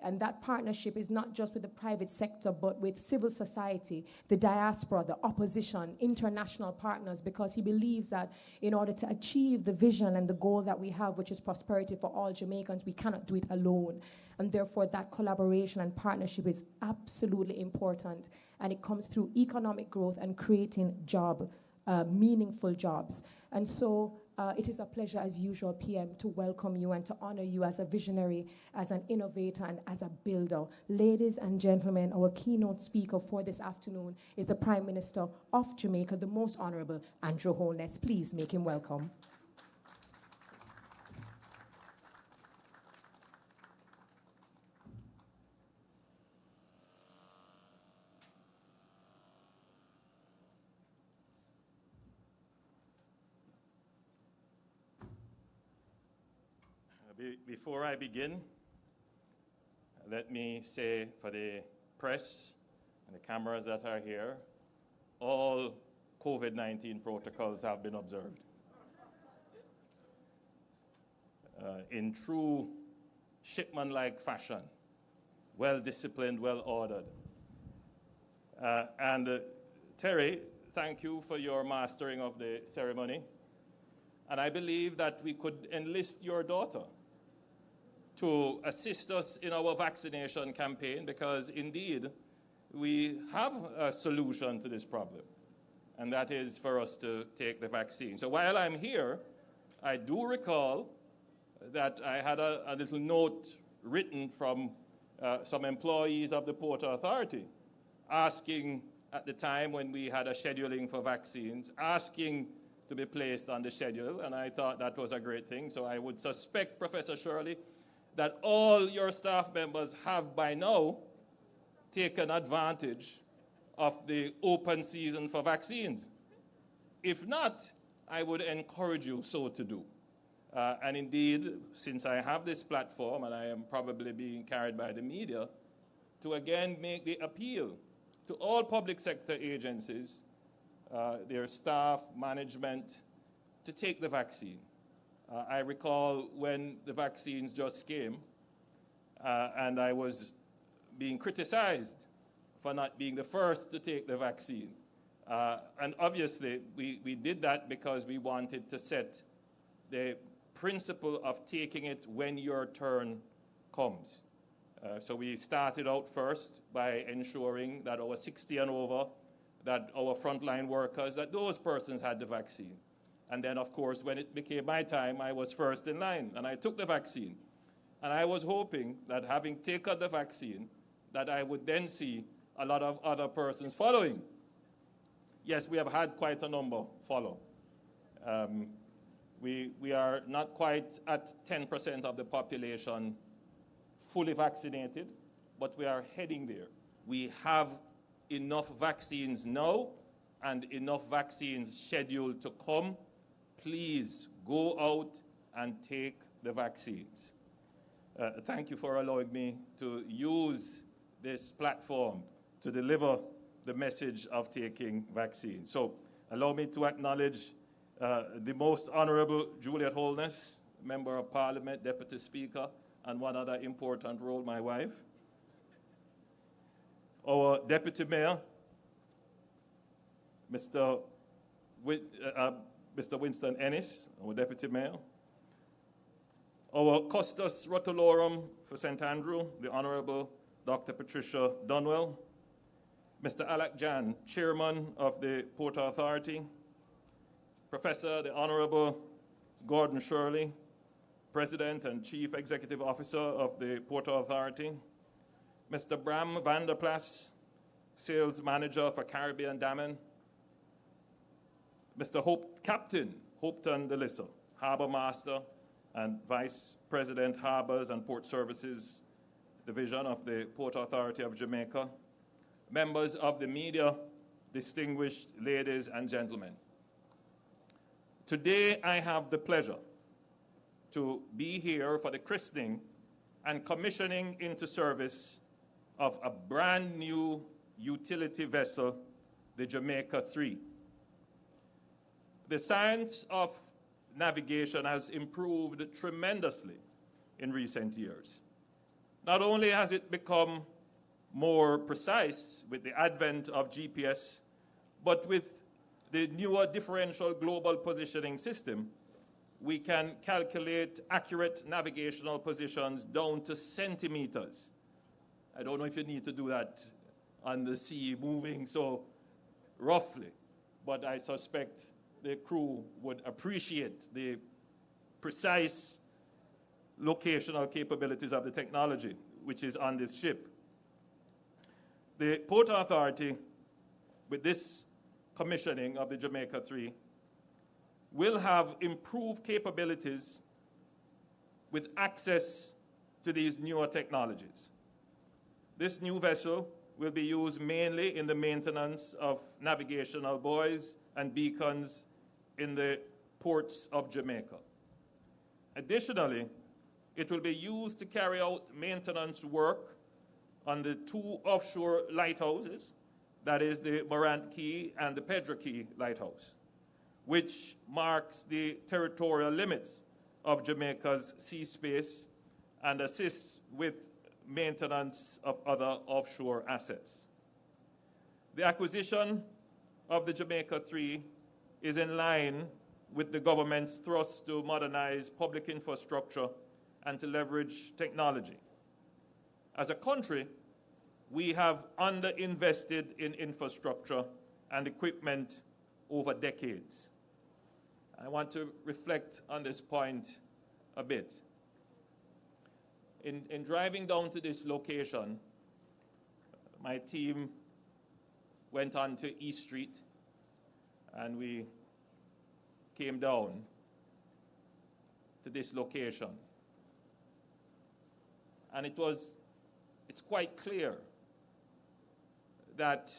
A: And that partnership is not just with the private sector, but with civil society, the diaspora, the opposition, international partners, because he believes that in order to achieve the vision and the goal that we have, which is prosperity for all Jamaicans, we cannot do it alone. And therefore, that collaboration and partnership is absolutely important. And it comes through economic growth and creating meaningful jobs. And so it is a pleasure, as usual, PM, to welcome you and to honor you as a visionary, as an innovator, and as a builder. Ladies and gentlemen, our keynote speaker for this afternoon is the Prime Minister of Jamaica, the Most Honourable Andrew Holness. Please make him welcome.
G: Before I begin, let me say for the press and the cameras that are here, all COVID-19 protocols have been observed. In true shipman-like fashion, well-disciplined, well-ordered. And Terry, thank you for your mastering of the ceremony. And I believe that we could enlist your daughter to assist us in our vaccination campaign, because indeed we have a solution to this problem, and that is for us to take the vaccine. So while I'm here, I do recall that I had a little note written from some employees of the Port Authority asking, at the time when we had a scheduling for vaccines, asking to be placed on the schedule, and I thought that was a great thing. So I would suspect, Professor Shirley, that all your staff members have by now taken advantage of the open season for vaccines. If not, I would encourage you so to do. And indeed, since I have this platform, and I am probably being carried by the media, to again make the appeal to all public sector agencies, their staff, management, to take the vaccine. I recall when the vaccines just came, and I was being criticized for not being the first to take the vaccine. And obviously, we did that because we wanted to set the principle of taking it when your turn comes. So we started out first by ensuring that our 60 and over, that our frontline workers, that those persons had the vaccine. And then, of course, when it became my time, I was first in line, and I took the vaccine. And I was hoping that having taken the vaccine, that I would then see a lot of other persons following. Yes, we have had quite a number follow. We are not quite at 10% of the population fully vaccinated, but we are heading there. We have enough vaccines now and enough vaccines scheduled to come. Please go out and take the vaccines. Thank you for allowing me to use this platform to deliver the message of taking vaccines. So allow me to acknowledge the Most Honourable Juliet Holness, Member of Parliament, Deputy Speaker, and one other important role, my wife. Our Deputy Mayor, Mr. Winston Ennis, our Deputy Mayor. Our Custos Rotolorum for St. Andrew, the Honourable Dr. Patricia Dunwell. Mr. Alec Jan, Chairman of the Port Authority. Professor, the Honourable Gordon Shirley, President and Chief Executive Officer of the Port Authority. Mr. Bram van der Plas, Sales Manager for Caribbean Damming. Mr. Captain Hopeton DeLissa, Harbour Master and Vice President Harbours and Port Services Division of the Port Authority of Jamaica. Members of the media, distinguished ladies and gentlemen. Today I have the pleasure to be here for the christening and commissioning into service of a brand new utility vessel, the Jamaica 3. The science of navigation has improved tremendously in recent years. Not only has it become more precise with the advent of GPS, but with the newer differential global positioning system, we can calculate accurate navigational positions down to centimeters. I don't know if you need to do that on the sea moving so roughly, but I suspect the crew would appreciate the precise locational capabilities of the technology which is on this ship. The Port Authority, with this commissioning of the Jamaica 3, will have improved capabilities with access to these newer technologies. This new vessel will be used mainly in the maintenance of navigational buoys and beacons in the ports of Jamaica. Additionally, it will be used to carry out maintenance work on the two offshore lighthouses, that is the Morant Key and the Pedro Key lighthouse, which marks the territorial limits of Jamaica's sea space and assists with maintenance of other offshore assets. The acquisition of the Jamaica 3 is in line with the government's thrust to modernize public infrastructure and to leverage technology. As a country, we have underinvested in infrastructure and equipment over decades. I want to reflect on this point a bit. In driving down to this location, my team went on to East Street and we came down to this location. And it's quite clear that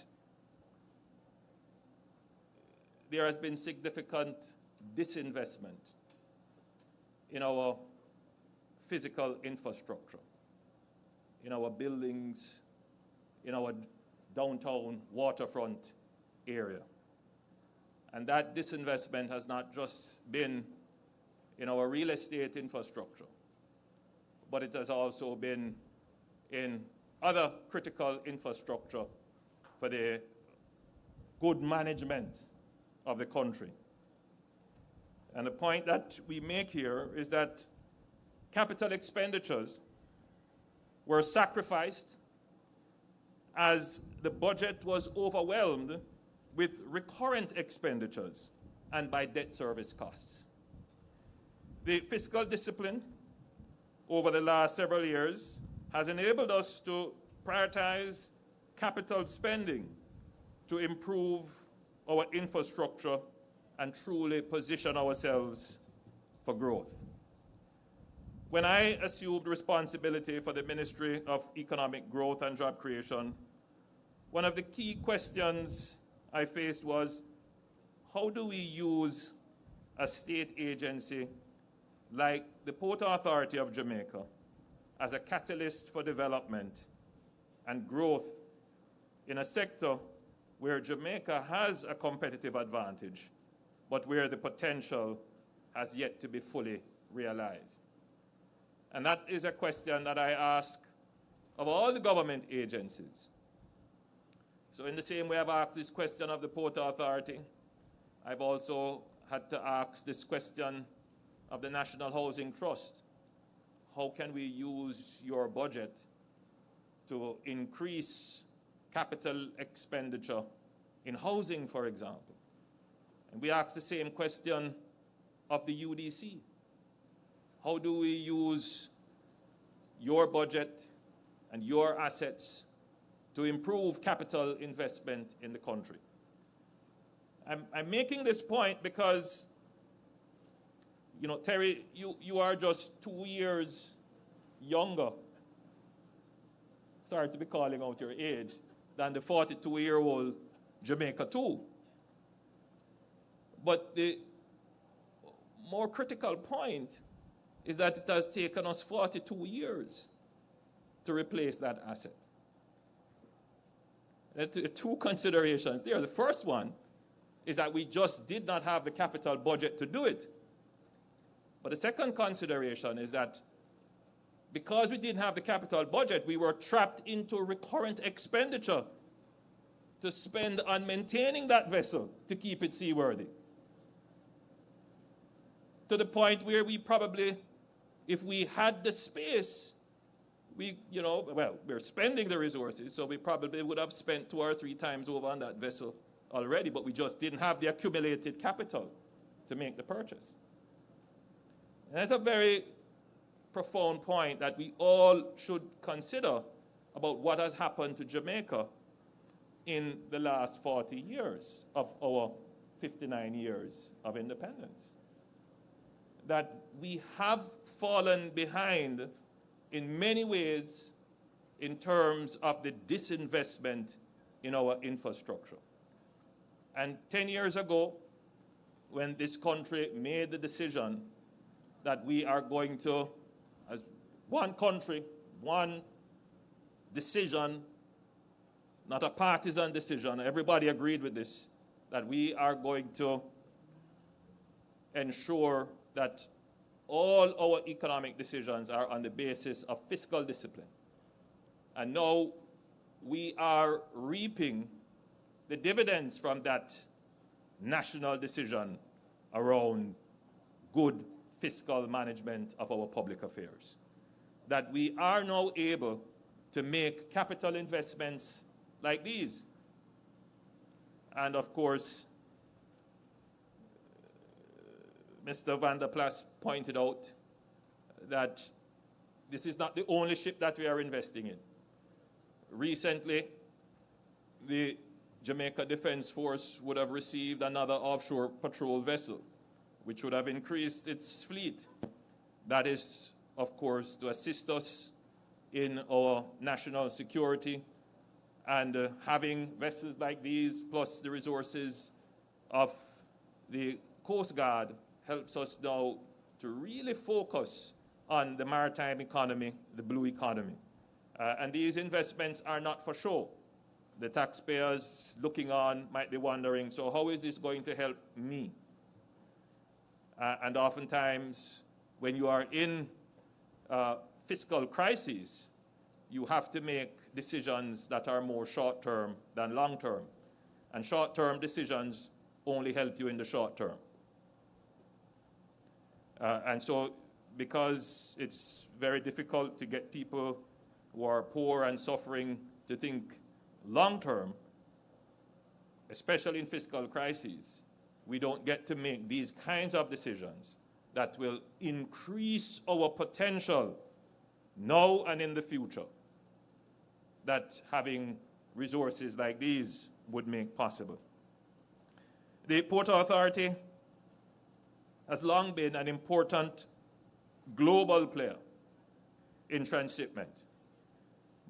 G: there has been significant disinvestment in our physical infrastructure, in our buildings, in our downtown waterfront area. And that disinvestment has not just been in our real estate infrastructure, but it has also been in other critical infrastructure for the good management of the country. And the point that we make here is that capital expenditures were sacrificed as the budget was overwhelmed with recurrent expenditures and by debt service costs. The fiscal discipline over the last several years has enabled us to prioritize capital spending to improve our infrastructure and truly position ourselves for growth. When I assumed responsibility for the Ministry of Economic Growth and Job Creation, one of the key questions I faced was, how do we use a state agency like the Port Authority of Jamaica as a catalyst for development and growth in a sector where Jamaica has a competitive advantage, but where the potential has yet to be fully realized? And that is a question that I ask of all the government agencies. So in the same way I've asked this question of the Port Authority, I've also had to ask this question of the National Housing Trust. How can we use your budget to increase capital expenditure in housing, for example? And we ask the same question of the UDC. How do we use your budget and your assets to improve capital investment in the country? I'm making this point because, you know, Terry, you are just 2 years younger, sorry to be calling out your age, than the 42-year-old Jamaica too. But the more critical point is that it has taken us 42 years to replace that asset. There are two considerations there. The first one is that we just did not have the capital budget to do it. But the second consideration is that because we didn't have the capital budget, we were trapped into recurrent expenditure to spend on maintaining that vessel to keep it seaworthy. To the point where we probably, if we had the space, we're spending the resources, so we probably would have spent 2 or 3 times over on that vessel already, but we just didn't have the accumulated capital to make the purchase. And that's a very profound point that we all should consider about what has happened to Jamaica in the last 40 years of our 59 years of independence. That we have fallen behind in many ways in terms of the disinvestment in our infrastructure. And 10 years ago, when this country made the decision that we are going to, as one country, one decision, not a partisan decision, everybody agreed with this, that we are going to ensure that all our economic decisions are on the basis of fiscal discipline. And now we are reaping the dividends from that national decision around good fiscal management of our public affairs. That we are now able to make capital investments like these. And of course, Mr. Van der Plas pointed out that this is not the only ship that we are investing in. Recently, the Jamaica Defense Force would have received another offshore patrol vessel, which would have increased its fleet. That is, of course, to assist us in our national security, and having vessels like these, plus the resources of the Coast Guard, helps us now to really focus on the maritime economy, the blue economy. And these investments are not for show. The taxpayers looking on might be wondering, so how is this going to help me? And oftentimes, when you are in fiscal crises, you have to make decisions that are more short-term than long-term. And short-term decisions only help you in the short term. And so, because it's very difficult to get people who are poor and suffering to think long term, especially in fiscal crises. We don't get to make these kinds of decisions that will increase our potential now and in the future, that having resources like these would make possible. The Port Authority has long been an important global player in transshipment,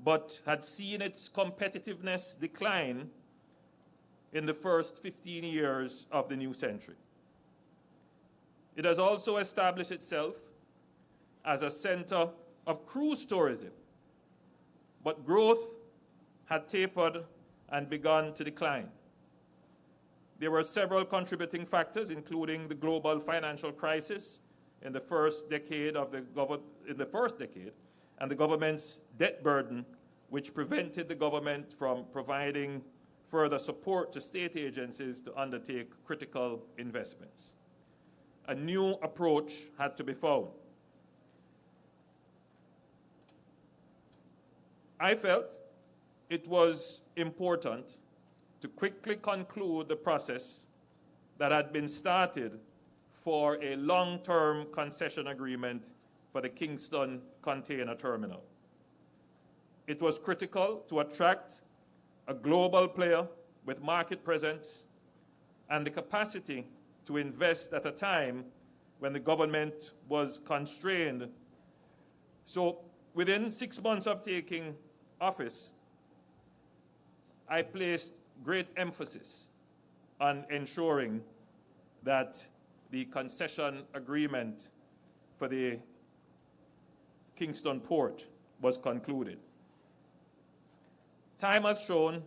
G: but had seen its competitiveness decline in the first 15 years of the new century. It has also established itself as a center of cruise tourism, but growth had tapered and begun to decline. There were several contributing factors, including the global financial crisis in the first decade, and the government's debt burden, which prevented the government from providing further support to state agencies to undertake critical investments. A new approach had to be found. I felt it was important to quickly conclude the process that had been started for a long-term concession agreement for the Kingston container terminal. It was critical to attract a global player with market presence and the capacity to invest at a time when the government was constrained. So within 6 months of taking office, I placed great emphasis on ensuring that the concession agreement for the Kingston port was concluded. Time has shown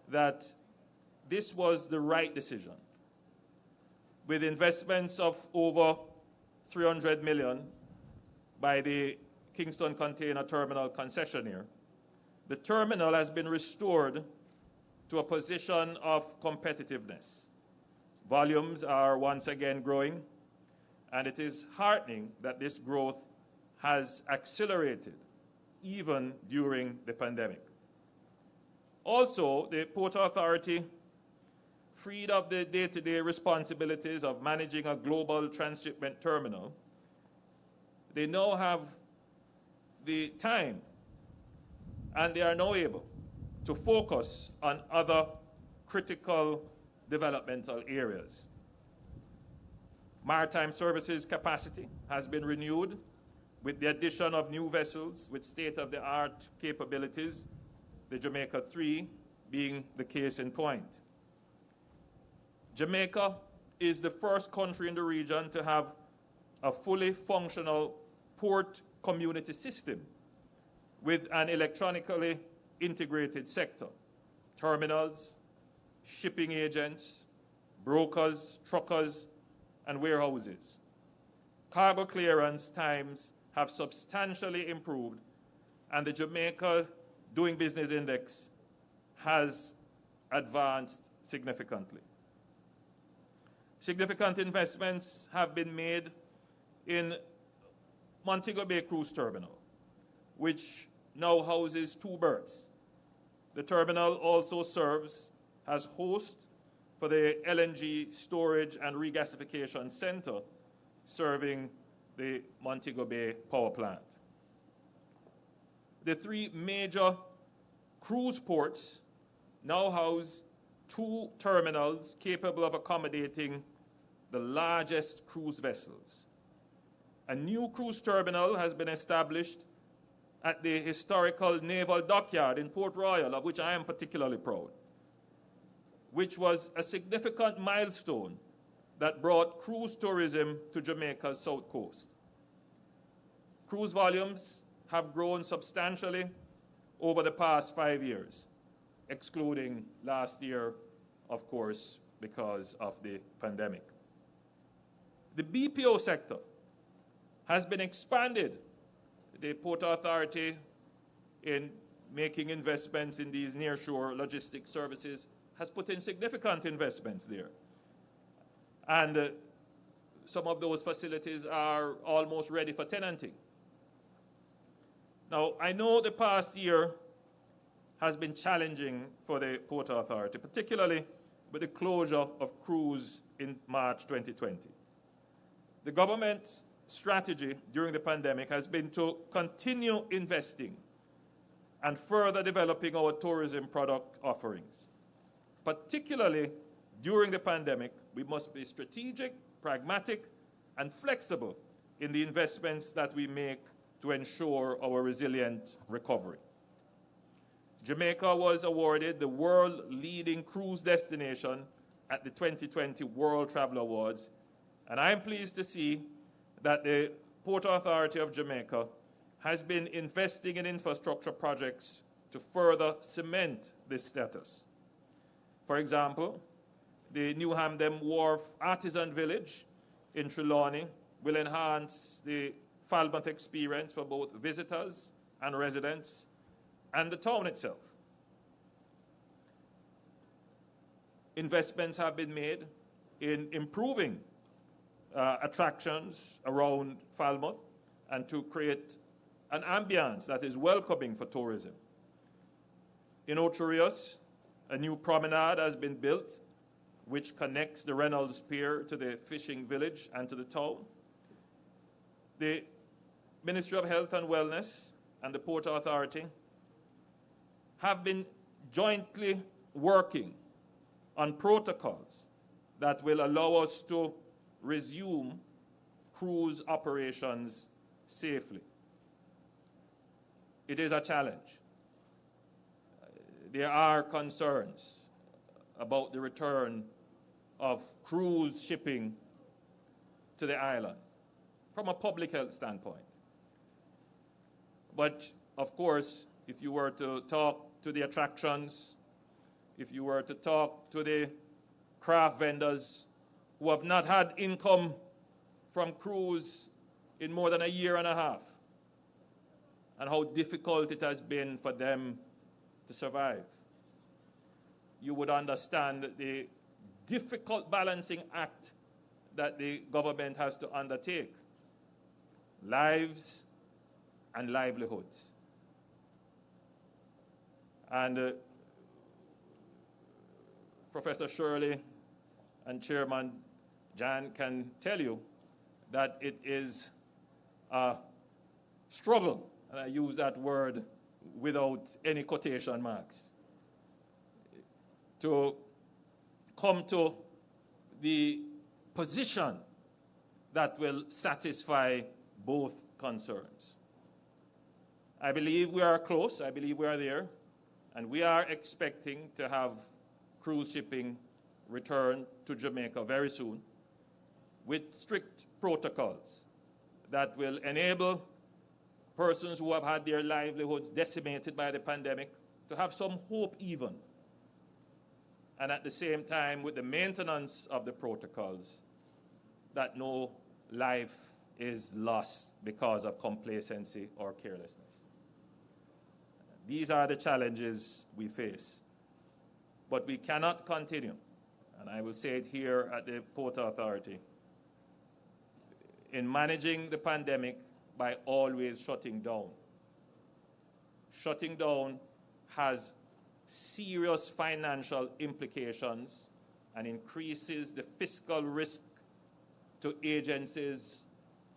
G: that this was the right decision. With investments of over $300 million by the Kingston Container Terminal concessionaire, the terminal has been restored to a position of competitiveness. Volumes are once again growing, and it is heartening that this growth has accelerated even during the pandemic. Also, the Port Authority, freed of the day-to-day responsibilities of managing a global transshipment terminal, they now have the time and they are now able to focus on other critical developmental areas. Maritime services capacity has been renewed with the addition of new vessels with state-of-the-art capabilities, the Jamaica 3 being the case in point. Jamaica is the first country in the region to have a fully functional port community system with an electronically integrated sector: terminals, shipping agents, brokers, truckers, and warehouses. Cargo clearance times have substantially improved, and the Jamaica Doing Business Index has advanced significantly. Significant investments have been made in Montego Bay Cruise Terminal, which now houses 2 berths. The terminal also serves as host for the LNG storage and regasification center serving the Montego Bay power plant. The 3 major cruise ports now house 2 terminals capable of accommodating the largest cruise vessels. A new cruise terminal has been established at the historical Naval Dockyard in Port Royal, of which I am particularly proud, which was a significant milestone that brought cruise tourism to Jamaica's south coast. Cruise volumes have grown substantially over the past 5 years, excluding last year, of course, because of the pandemic. The BPO sector has been expanded. The Port Authority, in making investments in these nearshore logistics services, has put in significant investments there. And some of those facilities are almost ready for tenanting. Now, I know the past year has been challenging for the Port Authority, particularly with the closure of cruise in March 2020. The government's strategy during the pandemic has been to continue investing and further developing our tourism product offerings. Particularly during the pandemic, we must be strategic, pragmatic, and flexible in the investments that we make to ensure our resilient recovery. Jamaica was awarded the world-leading cruise destination at the 2020 World Travel Awards, and I'm pleased to see that the Port Authority of Jamaica has been investing in infrastructure projects to further cement this status. For example, the New Hamden Wharf Artisan Village in Trelawney will enhance the Falmouth experience for both visitors and residents and the town itself. Investments have been made in improving attractions around Falmouth and to create an ambience that is welcoming for tourism. In Ocho Rios, a new promenade has been built which connects the Reynolds Pier to the fishing village and to the town. The Ministry of Health and Wellness and the Port Authority have been jointly working on protocols that will allow us to resume cruise operations safely. It is a challenge. There are concerns about the return of cruise shipping to the island from a public health standpoint. But of course, if you were to talk to the attractions, if you were to talk to the craft vendors who have not had income from cruise in more than a year and a half, and how difficult it has been for them to survive, you would understand the difficult balancing act that the government has to undertake. Lives and livelihoods. And Professor Shirley and Chairman Jan can tell you that it is a struggle, and I use that word without any quotation marks, to come to the position that will satisfy both concerns. I believe we are close, I believe we are there, and we are expecting to have cruise shipping return to Jamaica very soon with strict protocols that will enable persons who have had their livelihoods decimated by the pandemic to have some hope even. And at the same time, with the maintenance of the protocols, that no life is lost because of complacency or carelessness. These are the challenges we face. But we cannot continue, and I will say it here at the Port Authority, in managing the pandemic by always shutting down. Shutting down has serious financial implications and increases the fiscal risk to agencies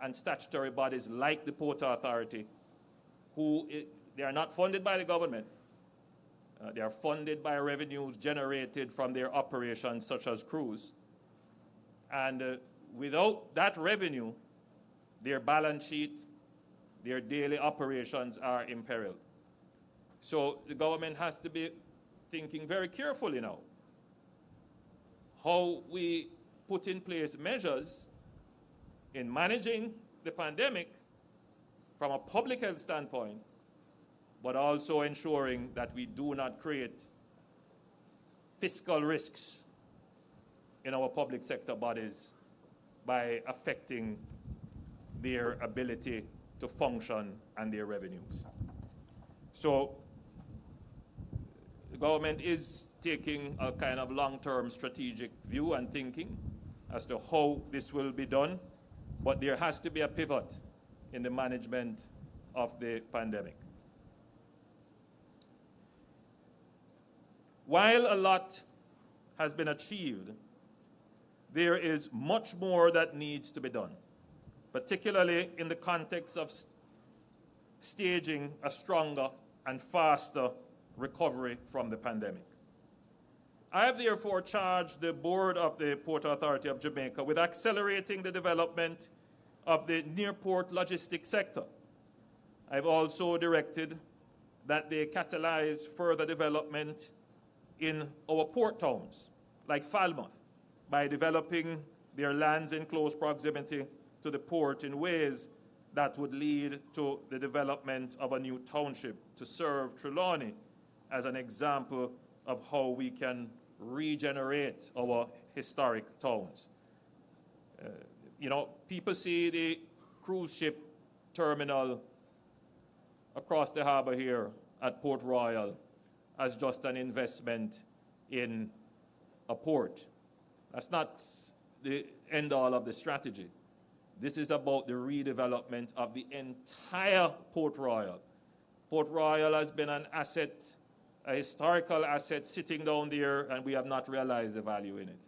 G: and statutory bodies like the Port Authority, who they are not funded by the government. They are funded by revenues generated from their operations, such as cruise. And without that revenue, their balance sheet, their daily operations are imperiled. So the government has to be thinking very carefully now how we put in place measures in managing the pandemic from a public health standpoint, but also ensuring that we do not create fiscal risks in our public sector bodies by affecting their ability to function and their revenues. So the government is taking a kind of long-term strategic view and thinking as to how this will be done, but there has to be a pivot in the management of the pandemic. While a lot has been achieved, there is much more that needs to be done, particularly in the context of staging a stronger and faster recovery from the pandemic. I have therefore charged the board of the Port Authority of Jamaica with accelerating the development of the near-port logistics sector. I've also directed that they catalyze further development in our port towns, like Falmouth, by developing their lands in close proximity to the port in ways that would lead to the development of a new township to serve Trelawney as an example of how we can regenerate our historic towns. You know, people see the cruise ship terminal across the harbor here at Port Royal as just an investment in a port. That's not the end all of the strategy. This is about the redevelopment of the entire Port Royal. Port Royal has been an asset, a historical asset sitting down there, and we have not realized the value in it.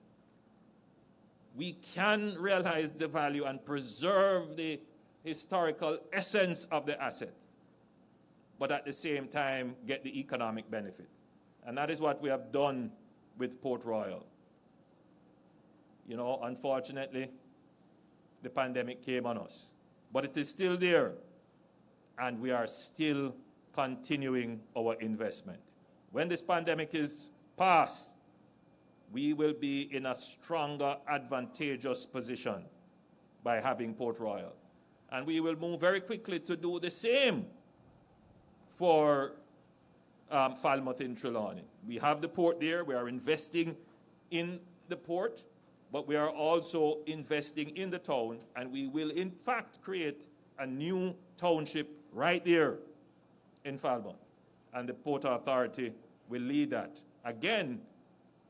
G: We can realize the value and preserve the historical essence of the asset, but at the same time get the economic benefit. And that is what we have done with Port Royal. You know, unfortunately, the pandemic came on us, but it is still there, and we are still continuing our investment. When this pandemic is past, we will be in a stronger, advantageous position by having Port Royal. And we will move very quickly to do the same for Falmouth in Trelawney. We have the port there. We are investing in the port, but we are also investing in the town, and we will, in fact, create a new township right there in Falmouth. And the Port Authority will lead that. Again,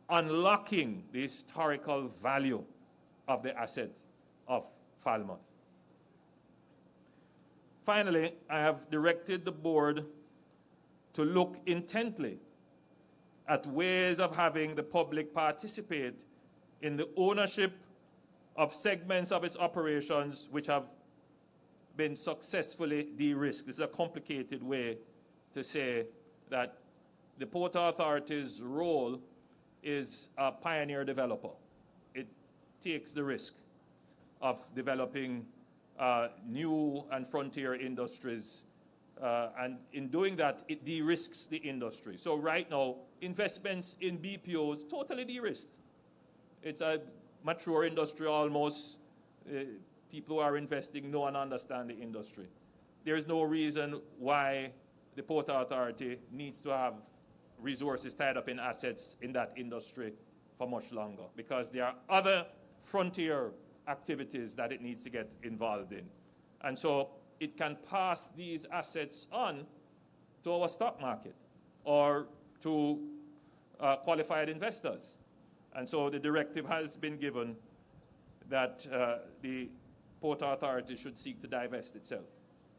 G: unlocking the historical value of the asset of Falmouth. Finally, I have directed the board to look intently at ways of having the public participate in the ownership of segments of its operations which have been successfully de-risked. This is a complicated way to say that the Port Authority's role is a pioneer developer. It takes the risk of developing new and frontier industries, and in doing that, it de-risks the industry. So right now, investments in BPOs totally de-risked. It's a mature industry almost. People who are investing know and understand the industry. There's no reason why the Port Authority needs to have resources tied up in assets in that industry for much longer, because there are other frontier activities that it needs to get involved in. And so it can pass these assets on to our stock market or to qualified investors. And so the directive has been given that the Port Authority should seek to divest itself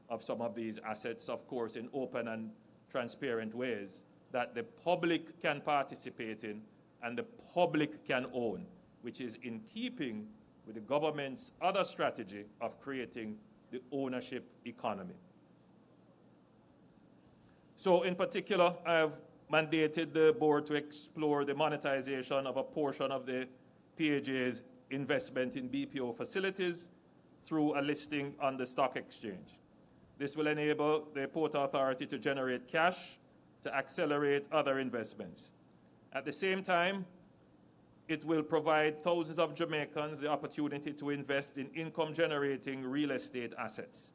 G: of some of these assets, of course, in open and transparent ways that the public can participate in and the public can own, which is in keeping with the government's other strategy of creating the ownership economy. So in particular, I have mandated the board to explore the monetization of a portion of the PAJ's investment in BPO facilities through a listing on the stock exchange. This will enable the Port Authority to generate cash to accelerate other investments. At the same time, it will provide thousands of Jamaicans the opportunity to invest in income-generating real estate assets.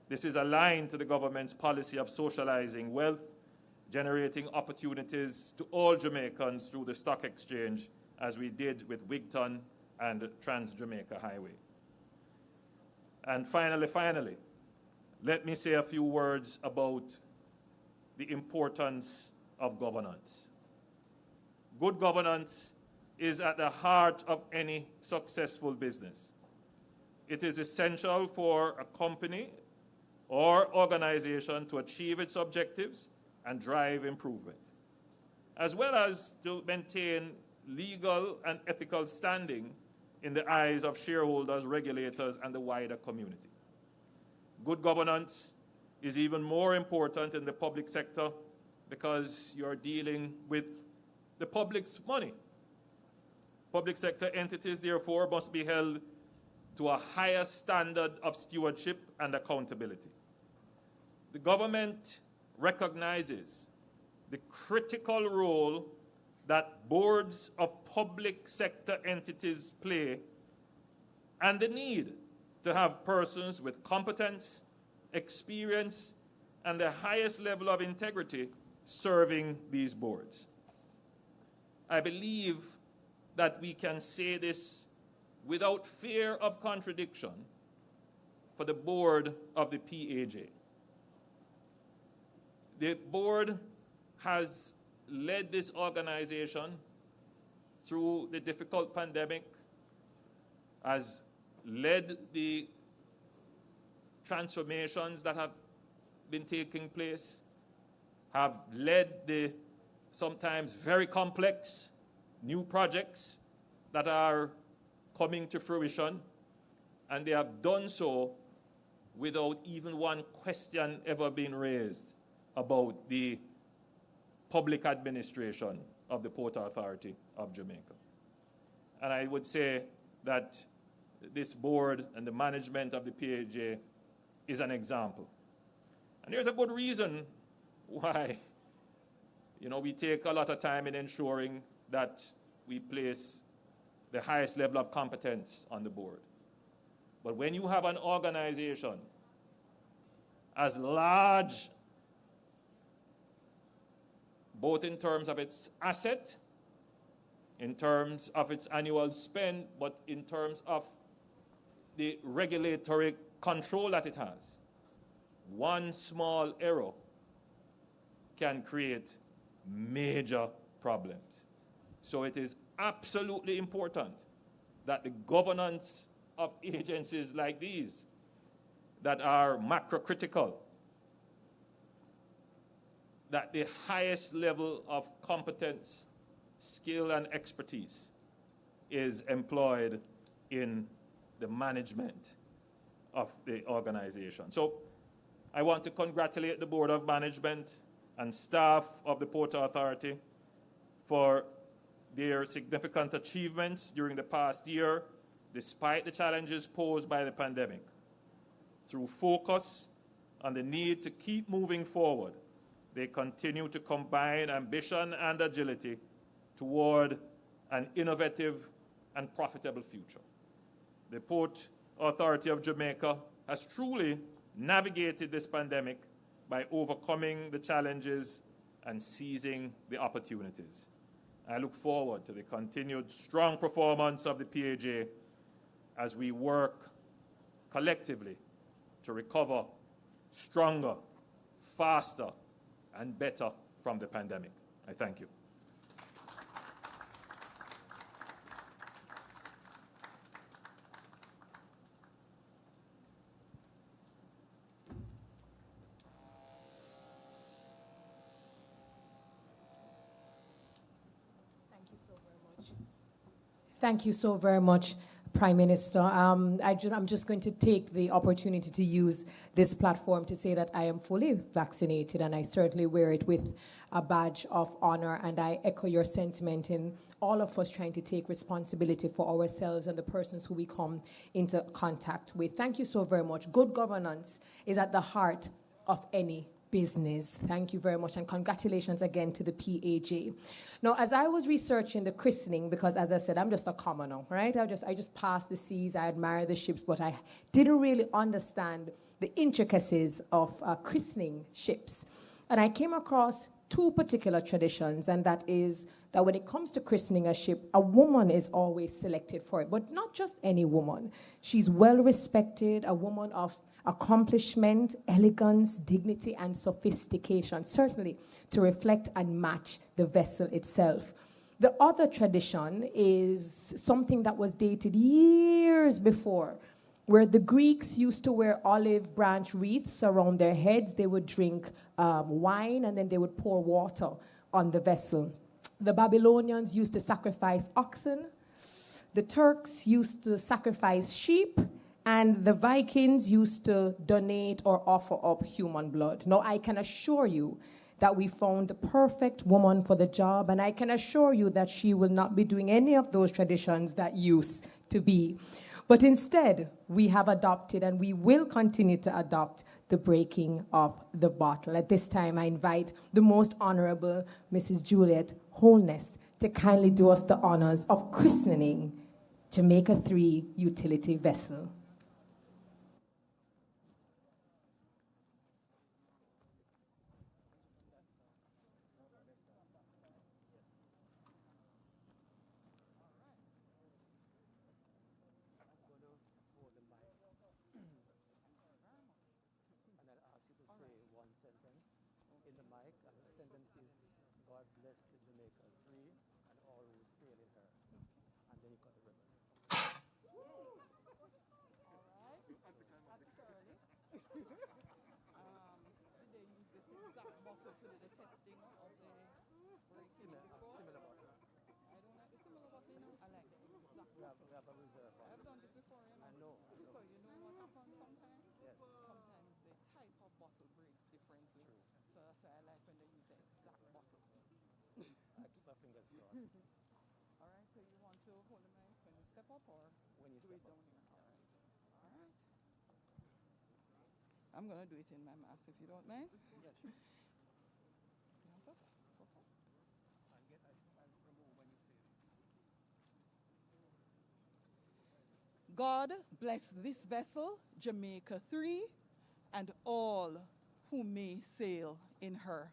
G: This is aligned to the government's policy of socializing wealth, generating opportunities to all Jamaicans through the stock exchange, as we did with Wigton and Trans-Jamaica Highway. And finally, let me say a few words about the importance of governance. Good governance is at the heart of any successful business. It is essential for a company or organization to achieve its objectives and drive improvement. as well as to maintain legal and ethical standing in the eyes of shareholders, regulators, and the wider community. Good governance is even more important in the public sector because you're dealing with the public's money. Public sector entities, therefore, must be held to a higher standard of stewardship and accountability. The government recognizes the critical role that boards of public sector entities play and the need to have persons with competence, experience, and the highest level of integrity serving these boards. I believe that we can say this without fear of contradiction for the board of the PAJ. The board has led this organization through the difficult pandemic, has led the transformations that have been taking place, have led the sometimes very complex new projects that are coming to fruition, and they have done so without even one question ever being raised about the public administration of the Port Authority of Jamaica. And I would say that this board and the management of the PAJ is an example. And there's a good reason why, we take a lot of time in ensuring that we place the highest level of competence on the board. But when you have an organization as large, both in terms of its asset, in terms of its annual spend, but in terms of the regulatory control that it has, one small error can create major problems. So it is absolutely important that the governance of agencies like these that are macro-critical, that the highest level of competence, skill, and expertise is employed in the management of the organization. So I want to congratulate the Board of Management and staff of the Port Authority for their significant achievements during the past year, despite the challenges posed by the pandemic. Through focus on the need to keep moving forward, they continue to combine ambition and agility toward an innovative and profitable future. The Port Authority of Jamaica has truly navigated this pandemic by overcoming the challenges and seizing the opportunities. I look forward to the continued strong performance of the PAJ as we work collectively to recover stronger, faster, and better from the pandemic. I thank you.
A: Thank you so very much, Prime Minister. I'm just going to take the opportunity to use this platform to say that I am fully vaccinated, and I certainly wear it with a badge of honor, and I echo your sentiment in all of us trying to take responsibility for ourselves and the persons who we come into contact with. Thank you so very much. Good governance is at the heart of any business. Thank you very much, and congratulations again to the PAJ. Now, as I was researching the christening, because as I said, I'm just a commoner, right? I just passed the seas, I admire the ships, but I didn't really understand the intricacies of christening ships. And I came across two particular traditions, and that is that when it comes to christening a ship, a woman is always selected for it, but not just any woman. She's well respected, a woman of accomplishment, elegance, dignity, and sophistication, certainly to reflect and match the vessel itself. The other tradition is something that was dated years before, where the Greeks used to wear olive branch wreaths around their heads. They would drink wine, and then they would pour water on the vessel. The Babylonians used to sacrifice oxen. The Turks used to sacrifice sheep. And the Vikings used to donate or offer up human blood. Now, I can assure you that we found the perfect woman for the job, and I can assure you that she will not be doing any of those traditions that used to be. But instead, we have adopted and we will continue to adopt the breaking of the bottle. At this time, I invite the Most Honourable Mrs. Juliet Holness to kindly do us the honors of christening Jamaica 3 utility vessel.
H: I'm going to do it in my mouth if you don't mind. Yeah, sure. God bless this vessel, Jamaica 3, and all who may sail in her.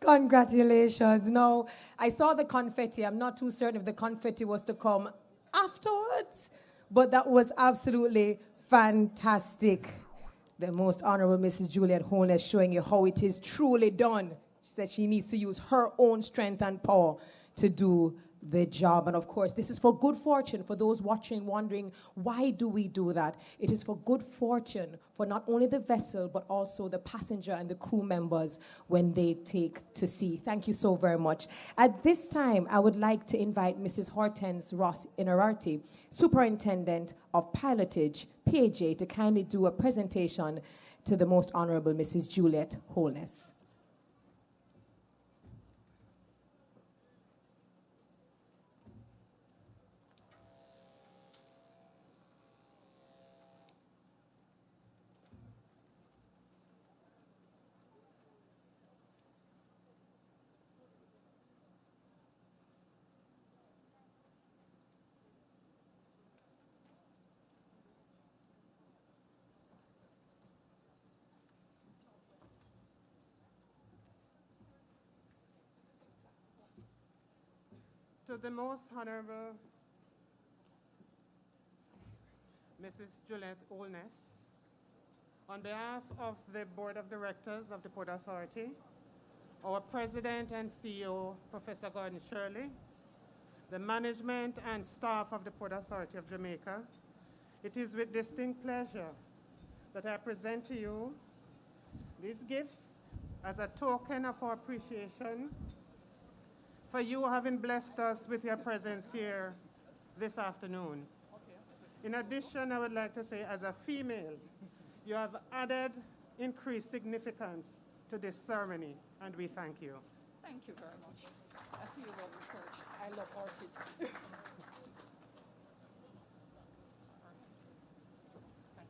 A: Congratulations. No, I saw the confetti. I'm not too certain if the confetti was to come afterwards, but that was absolutely fantastic. The Most Honourable Mrs. Juliet Holness showing you how it is truly done. She said she needs to use her own strength and power to do the job. And of course, this is for good fortune for those watching, wondering, why do we do that? It is for good fortune for not only the vessel, but also the passenger and the crew members when they take to sea. Thank you so very much. At this time, I would like to invite Mrs. Hortense Ross Inararti, Superintendent of Pilotage, PAJ, to kindly do a presentation to the Most Honourable Mrs. Juliet Holness.
I: To the Most Honourable Mrs. Juliet Holness, on behalf of the Board of Directors of the Port Authority, our President and CEO, Professor Gordon Shirley, the management and staff of the Port Authority of Jamaica, it is with distinct pleasure that I present to you these gifts as a token of our appreciation for you having blessed us with your presence here this afternoon. In addition, I would like to say, as a female, you have added increased significance to this ceremony, and we thank you.
H: Thank you very much. I see you love research. I love orchids. Thank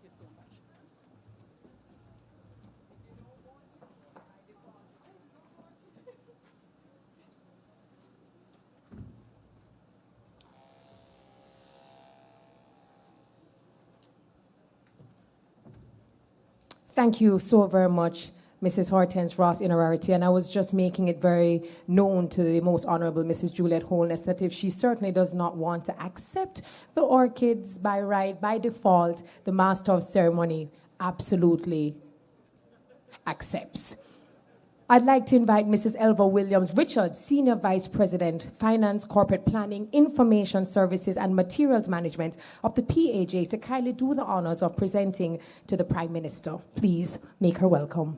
H: you so much.
A: Thank you so very much, Mrs. Hortense Ross Inorarity. And I was just making it very known to the Most Honourable Mrs. Juliet Holness that if she certainly does not want to accept the orchids by right, by default, the Master of Ceremony absolutely accepts. I'd like to invite Mrs. Elva Williams Richards, Senior Vice President, Finance, Corporate Planning, Information Services and Materials Management of the PAJ to kindly do the honors of presenting to the Prime Minister. Please make her welcome.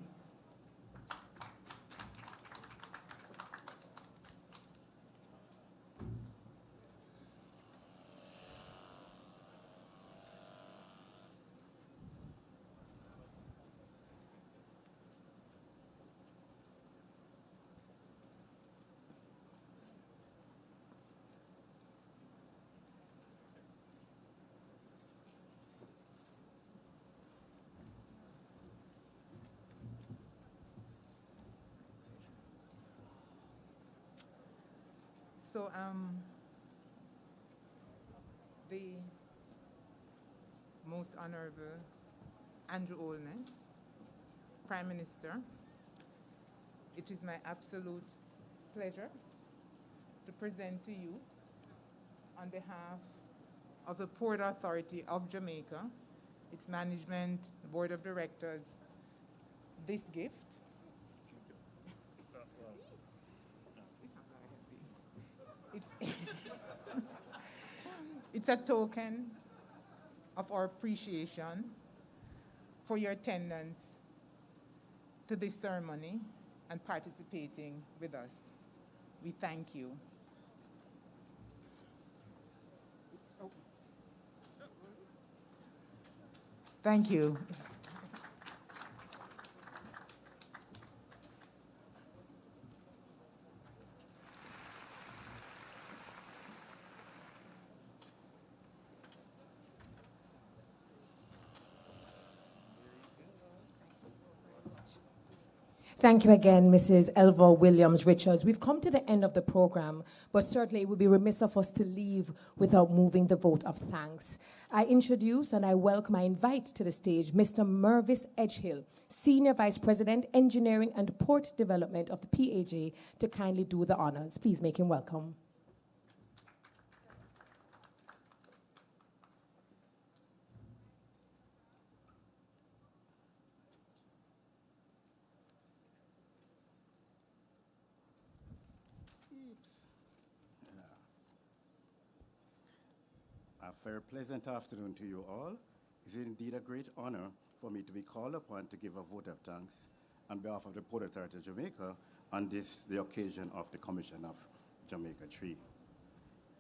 J: So, the Most Honourable Andrew Holness, Prime Minister, it is my absolute pleasure to present to you, on behalf of the Port Authority of Jamaica, its management, the Board of Directors, this gift. It's a token of our appreciation for your attendance to this ceremony and participating with us. We thank you. Thank you.
A: Thank you again, Mrs. Elva Williams Richards. We've come to the end of the program, but certainly it would be remiss of us to leave without moving the vote of thanks. I introduce and I welcome, I invite to the stage Mr. Mervis Edgehill, Senior Vice President, Engineering and Port Development of the PAJ, to kindly do the honors. Please make him welcome.
K: A very pleasant afternoon to you all. It is indeed a great honor for me to be called upon to give a vote of thanks on behalf of the Port Authority of Jamaica on the occasion of the Commission of Jamaica 3.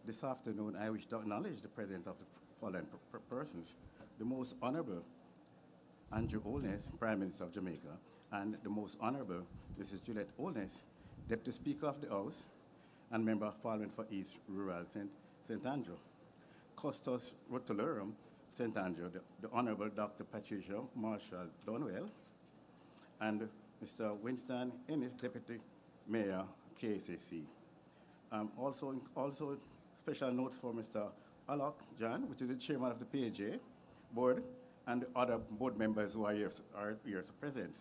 K: This afternoon, I wish to acknowledge the presence of the following persons: the Most Honourable Andrew Holness, Prime Minister of Jamaica, and the Most Honourable Mrs. Juliet Holness, Deputy Speaker of the House and Member of Parliament for East Rural St. Andrew. Custos Rotulorum, St. Andrew, the Honourable Dr. Patricia Marshall Donwell, and Mr. Winston Ennis, Deputy Mayor, KCC. Also special note for Mr. Alok Jan, which is the Chairman of the PAJ Board, and the other board members who are here present.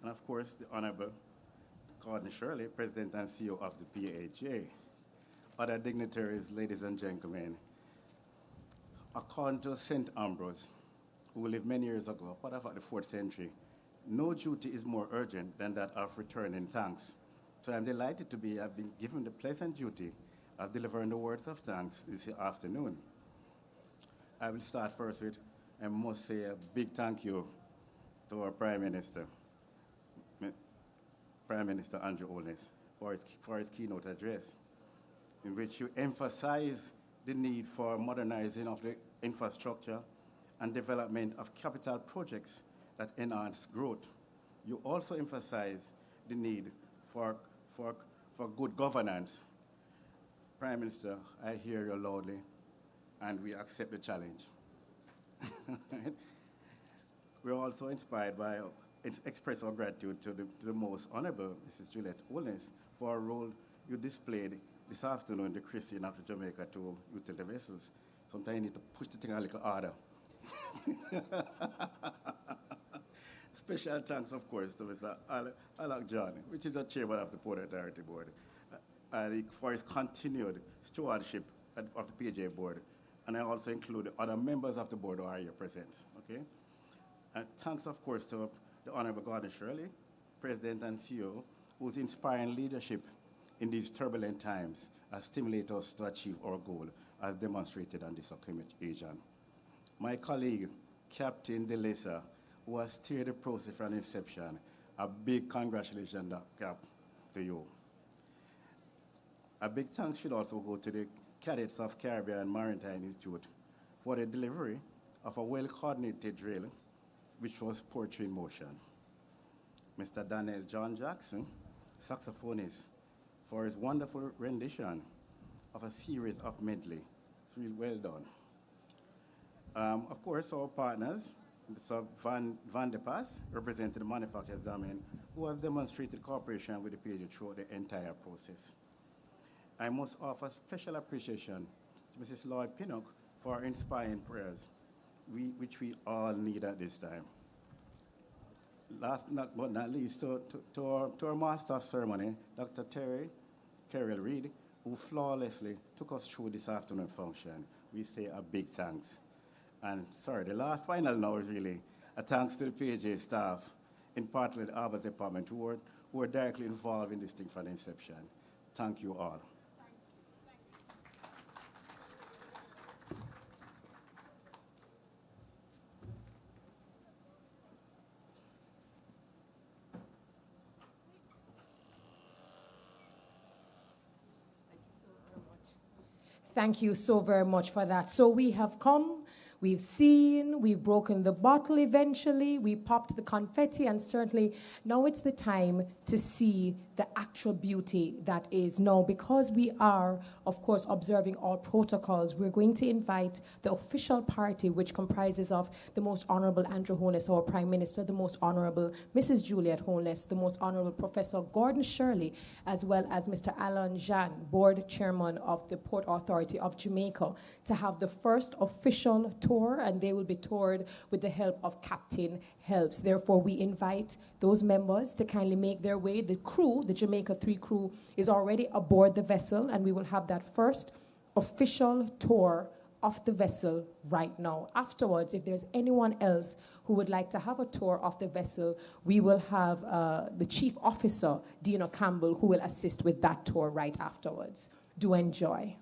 K: And of course, the Honourable Gordon Shirley, President and CEO of the PAJ. Other dignitaries, ladies and gentlemen, according to St. Ambrose, who lived many years ago, part of the 4th century, no duty is more urgent than that of returning thanks. So I'm delighted to have been given the pleasant duty of delivering the words of thanks this afternoon. I will start first with, I must say, a big thank you to our Prime Minister, Prime Minister Andrew Holness, for his keynote address, in which you emphasize the need for modernizing of the infrastructure and development of capital projects that enhance growth. You also emphasize the need for good governance. Prime Minister, I hear you loudly, and we accept the challenge. We're also inspired by, express our gratitude to the Most Honourable Mrs. Juliet Holness for a role you displayed this afternoon, the Christening of the Jamaica 2 utility vessels. Sometimes you need to push the thing a little harder. Special thanks, of course, to Mr. Alok John, which is the chairman of the Port Authority Board, for his continued stewardship of the PJ Board. And I also include other members of the board who are here present, okay? And thanks, of course, to the Honourable Gordon Shirley, President and CEO, whose inspiring leadership in these turbulent times has stimulated us to achieve our goal, as demonstrated on this occasion. My colleague, Captain DeLisa, who has steered the process from inception, a big congratulations, Cap, to you. A big thanks should also go to the cadets of Caribbean Maritime Institute for the delivery of a well-coordinated drill which was poetry in motion. Mr. Daniel John Jackson, saxophonist, for his wonderful rendition of a series of medley. It's really well done. Of course, our partners, Mr. Van de Pas, representing the manufacturers domain, who has demonstrated cooperation with the PJ throughout the entire process. I must offer special appreciation to Mrs. Lloyd Pinnock for her inspiring prayers, which we all need at this time. Last but not least, to our master of ceremony, Dr. Terrell Reed, who flawlessly took us through this afternoon function. We say a big thanks. And sorry, the final now is really a thanks to the PJ staff, in particular the Harbours Department, who were directly involved in this thing from the inception. Thank you all.
A: Thank you so very much for that. So we have come, we've seen, we've broken the bottle eventually, we popped the confetti, and certainly now it's the time to see the actual beauty that is now. Because we are, of course, observing all protocols, we're going to invite the official party, which comprises of the Most Honourable Andrew Holness, our Prime Minister, the Most Honourable Mrs. Juliet Holness, the Most Honourable Professor Gordon Shirley, as well as Mr. Alan Jean, Board Chairman of the Port Authority of Jamaica, to have the first official tour, and they will be toured with the help of Captain Helps. Therefore, we invite those members to kindly make their way. The crew, the Jamaica 3 crew, is already aboard the vessel, and we will have that first official tour of the vessel right now. Afterwards, if there's anyone else who would like to have a tour of the vessel, we will have the Chief Officer, Dino Campbell, who will assist with that tour right afterwards. Do enjoy.